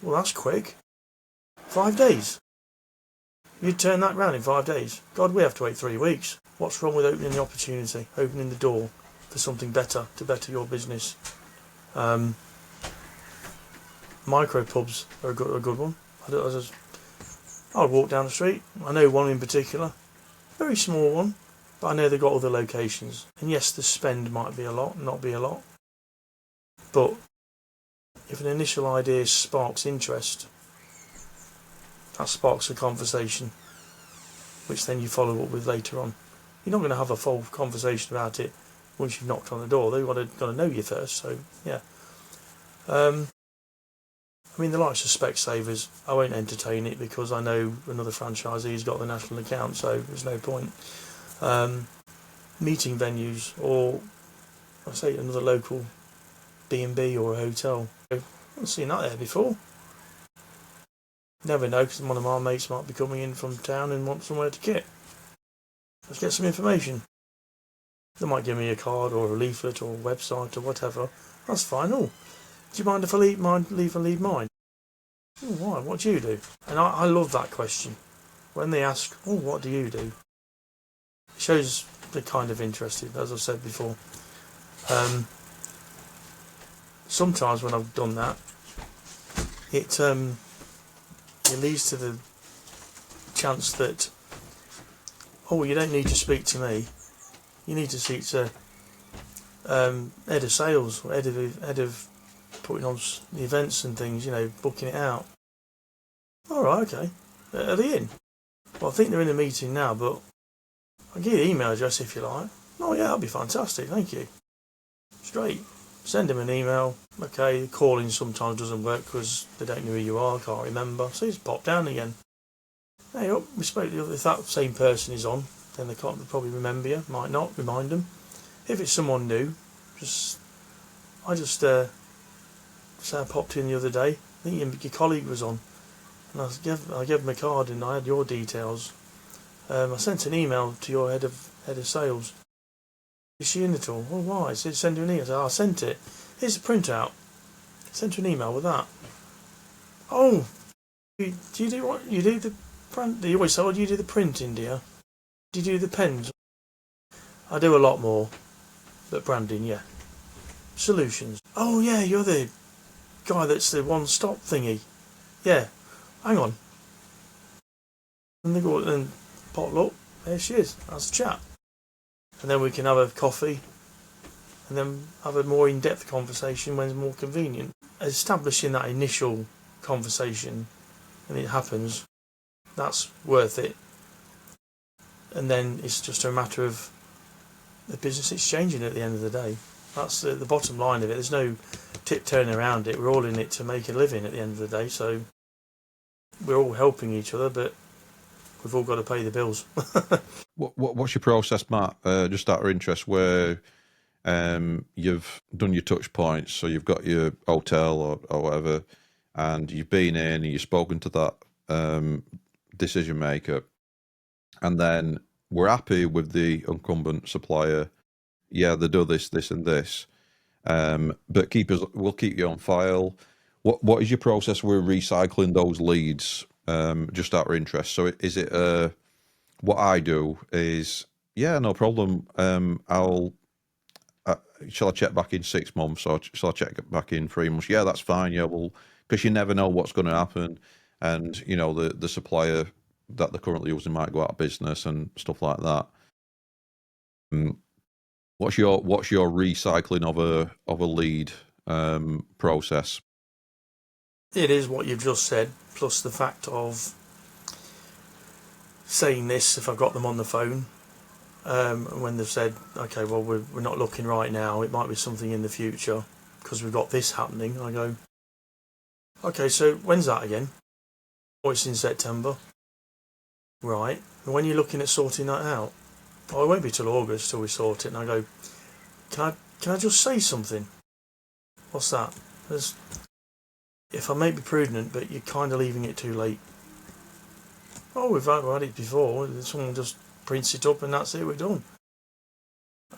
well, that's quick. 5 days. You'd turn that round in 5 days. God, we have to wait 3 weeks. What's wrong with opening the opportunity, opening the door for something better, to better your business? Micro pubs are a good one. I'll walk down the street. I know one in particular, very small one, but I know they've got other locations. And yes, the spend might be a lot, not be a lot. But if an initial idea sparks interest, that sparks a conversation, which then you follow up with later on. You're not going to have a full conversation about it once you've knocked on the door, they've got to know you first. So yeah. I mean, the likes of Specsavers, I won't entertain it because I know another franchisee's got the national account, so there's no point. Meeting venues, or I say another local B&B or a hotel. I haven't seen that there before. Never know, because one of my mates might be coming in from town and want somewhere to kit. Let's get some information. They might give me a card or a leaflet or a website or whatever. That's fine. Oh, do you mind if I leave mine? Oh, why? What do you do? And I love that question. When they ask, oh, what do you do? It shows they're kind of interested, as I've said before. Sometimes when I've done that, it leads to the chance that, oh, you don't need to speak to me. You need to speak to head of sales, or head of putting on the events and things, booking it out. All right, okay. Are they in? Well, I think they're in a meeting now, but I'll give you the email address if you like. Oh yeah, that'll be fantastic, thank you. Straight. Send them an email. Okay, calling sometimes doesn't work because they don't know who you are, can't remember. So just pop down again. Hey up, we spoke to the other. If that same person is on, then they'll probably remember you. Might not, remind them. If it's someone new, I just say I popped in the other day. I think your colleague was on, and I gave him a card and I had your details. I sent an email to your head of sales. Is she in at all? Oh, why? I said send her an email. I said, I sent it. Here's a printout. Sent her an email with that. Oh, do you do what? You do the print? You always say, oh, do you do the printing, dear? Do you do the pens? I do a lot more, but branding, yeah. Solutions. Oh yeah, you're the guy that's the one-stop thingy. Yeah. Hang on. And they go and potluck. There she is. That's a chat. And then we can have a coffee and then have a more in-depth conversation when it's more convenient. Establishing that initial conversation, and it happens, that's worth it. And then it's just a matter of the business exchanging at the end of the day. That's the bottom line of it. There's no tiptoeing around it. We're all in it to make a living at the end of the day, so we're all helping each other, but we've all got to pay the bills. What's your process, Matt? Just out of interest, where you've done your touch points, so you've got your hotel or whatever, and you've been in and you've spoken to that decision maker, and then we're happy with the incumbent supplier. Yeah, they do this, and this, but we'll keep you on file. What is your process with recycling those leads? Just out of interest. So is it what I do is, yeah, no problem. Shall I check back in 6 months or shall I check back in 3 months? Yeah, that's fine. Yeah, well, because you never know what's going to happen, and the supplier that they're currently using might go out of business and stuff like that. What's your recycling of a lead process? It is what you've just said, plus the fact of saying this if I've got them on the phone. When they've said, okay, well, we're not looking right now, it might be something in the future because we've got this happening. I go, okay, so when's that again? Oh, it's in September. Right. And when you're looking at sorting that out? Oh, it won't be till August till we sort it. And I go, can I just say something? What's that? If I may be prudent, but you're kind of leaving it too late. Oh, we've had it before. Someone just prints it up and that's it, we're done.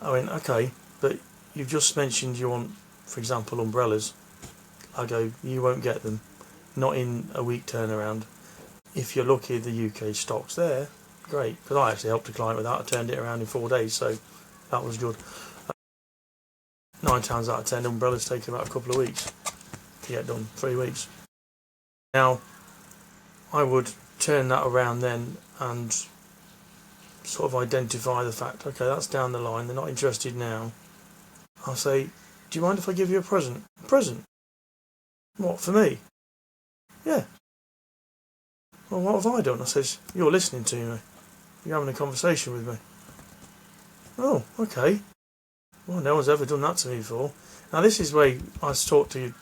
I went, okay, but you've just mentioned you want, for example, umbrellas. I go, you won't get them. Not in a week turnaround. If you're lucky, the UK stock's there. Great, because I actually helped a client with that. I turned it around in 4 days, so that was good. 9 times out of 10, umbrellas take about a couple of weeks to get done, 3 weeks. Now, I would turn that around then and sort of identify the fact, okay, that's down the line, they're not interested now. I'll say, do you mind if I give you a present? A present? What, for me? Yeah. Well, what have I done? I says, you're listening to me. You're having a conversation with me. Oh, okay. Well, no one's ever done that to me before. Now, this is where I talk to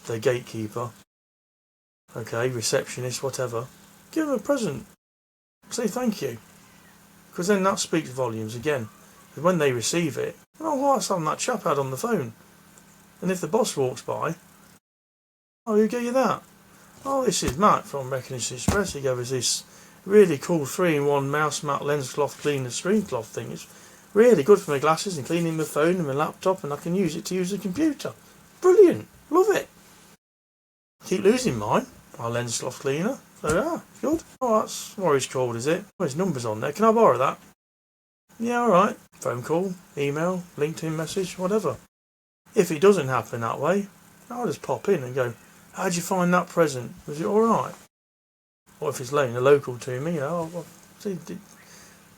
the gatekeeper, okay, receptionist, whatever. Give them a present. Say thank you. Because then that speaks volumes again. When they receive it, oh, what's on that chap had on the phone? And if the boss walks by, oh, who gave you that? Oh, this is Matt from Recognition Express. He gave us this really cool 3-in-1 mouse mat lens cloth cleaner screen cloth thing. It's really good for my glasses and cleaning my phone and my laptop, and I can use it to use the computer. Brilliant. Love it. Keep losing mine, my lens cloth cleaner. So, good. Oh, that's what it's called, is it? Oh, his number's on there. Can I borrow that? Yeah, alright. Phone call, email, LinkedIn message, whatever. If it doesn't happen that way, I'll just pop in and go, how'd you find that present? Was it alright? Or if it's local to me,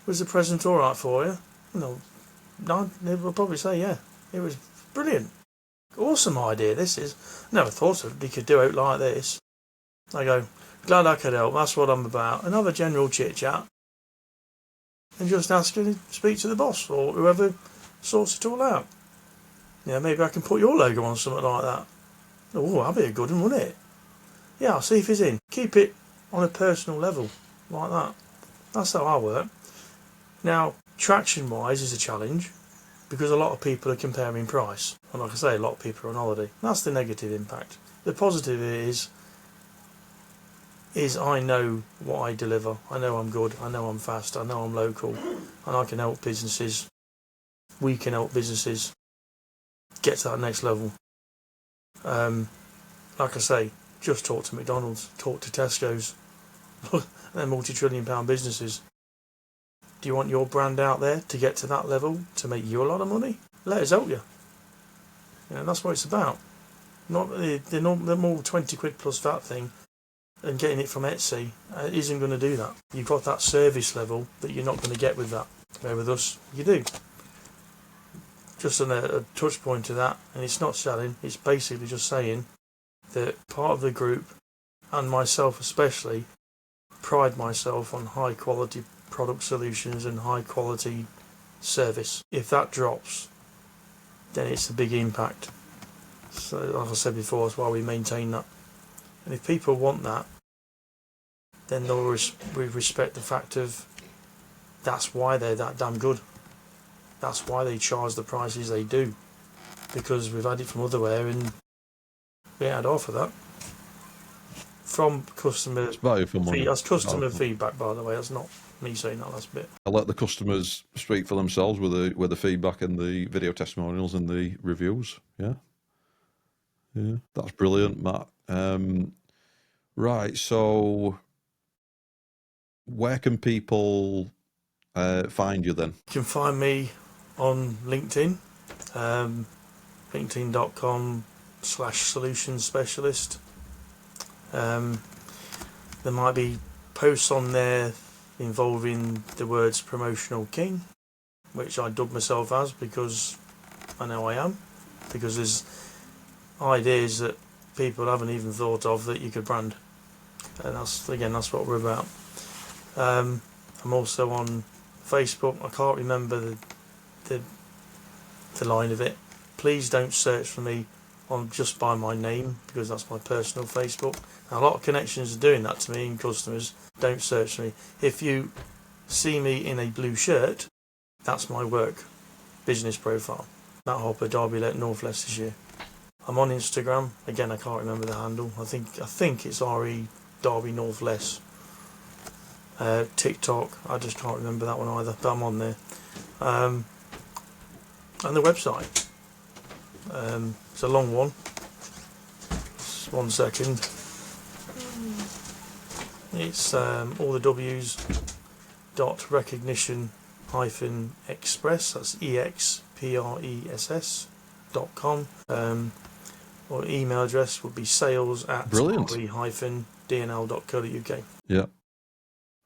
was the present alright for you? No, they'll probably say, yeah, it was brilliant. Awesome idea, this is. Never thought of you could do it like this. I go, glad I could help, that's what I'm about. And have a general chit chat. And just ask and speak to the boss or whoever sorts it all out. Yeah, maybe I can put your logo on something like that. Oh, that'd be a good one, wouldn't it? Yeah, I'll see if he's in. Keep it on a personal level, like that. That's how I work. Now, traction-wise is a challenge, because a lot of people are comparing price. And like I say, a lot of people are on holiday. That's the negative impact. The positive is I know what I deliver. I know I'm good. I know I'm fast. I know I'm local. And I can help businesses. We can help businesses get to that next level. Like I say, just talk to McDonald's, talk to Tesco's. They're multi-trillion-pound businesses. Do you want your brand out there to get to that level, to make you a lot of money? Let us help you. That's what it's about. Not the more 20 quid plus that thing, and getting it from Etsy isn't going to do that. You've got that service level that you're not going to get with that. Where with us, you do. Just on a touch point to that, and it's not selling, it's basically just saying that part of the group, and myself especially, pride myself on high quality product solutions and high quality service. If that drops, then it's a big impact. So like I said before, that's why we maintain that. And if people want that, then they'll respect the fact of that's why they're that damn good. That's why they charge the prices they do, because we've had it from otherwhere and we ain't had half of that. From customer that's customer feedback, by the way. That's not me saying that last bit. I let the customers speak for themselves with the feedback and the video testimonials and the reviews. Yeah, that's brilliant, Matt. Right, so where can people find you then? You can find me on LinkedIn, linkedin.com/solutions specialist. There might be posts on there involving the words promotional king, which I dub myself as because I know I am, because there's ideas that people haven't even thought of that you could brand, and that's what we're about. I'm also on Facebook. I can't remember the line of it. Please don't search for me on just by my name, because that's my personal Facebook. Now, a lot of connections are doing that to me and customers. Don't search for me. If you see me in a blue shirt, that's my work business profile. Matt Hopper, Derby Let North Leicestershire. I'm on Instagram. Again, I can't remember the handle. I think it's RE Derby North Less. TikTok, I just can't remember that one either, but I'm on there. And the website. It's a long one. Just 1 second. It's all the W's .recognition-express. That's express.com. Or email address would be sales@re-dnl.co.uk. Yeah.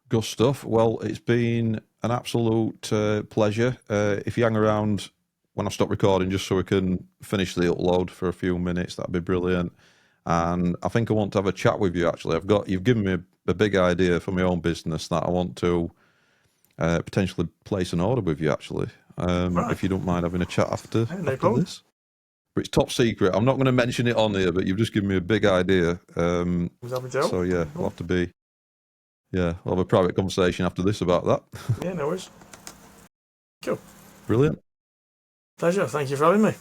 Good stuff. Well, it's been an absolute pleasure. If you hang around when I stop recording, just so we can finish the upload for a few minutes, that'd be brilliant. And I think I want to have a chat with you. Actually, you've given me a big idea for my own business that I want to potentially place an order with you. Actually, Right. if you don't mind having a chat after, No problem. this. But it's top secret. I'm not going to mention it on here, but you've just given me a big idea. So yeah, we'll have to be. Yeah, we'll have a private conversation after this about that. Yeah, no worries. Cool. Brilliant. Pleasure. Thank you for having me.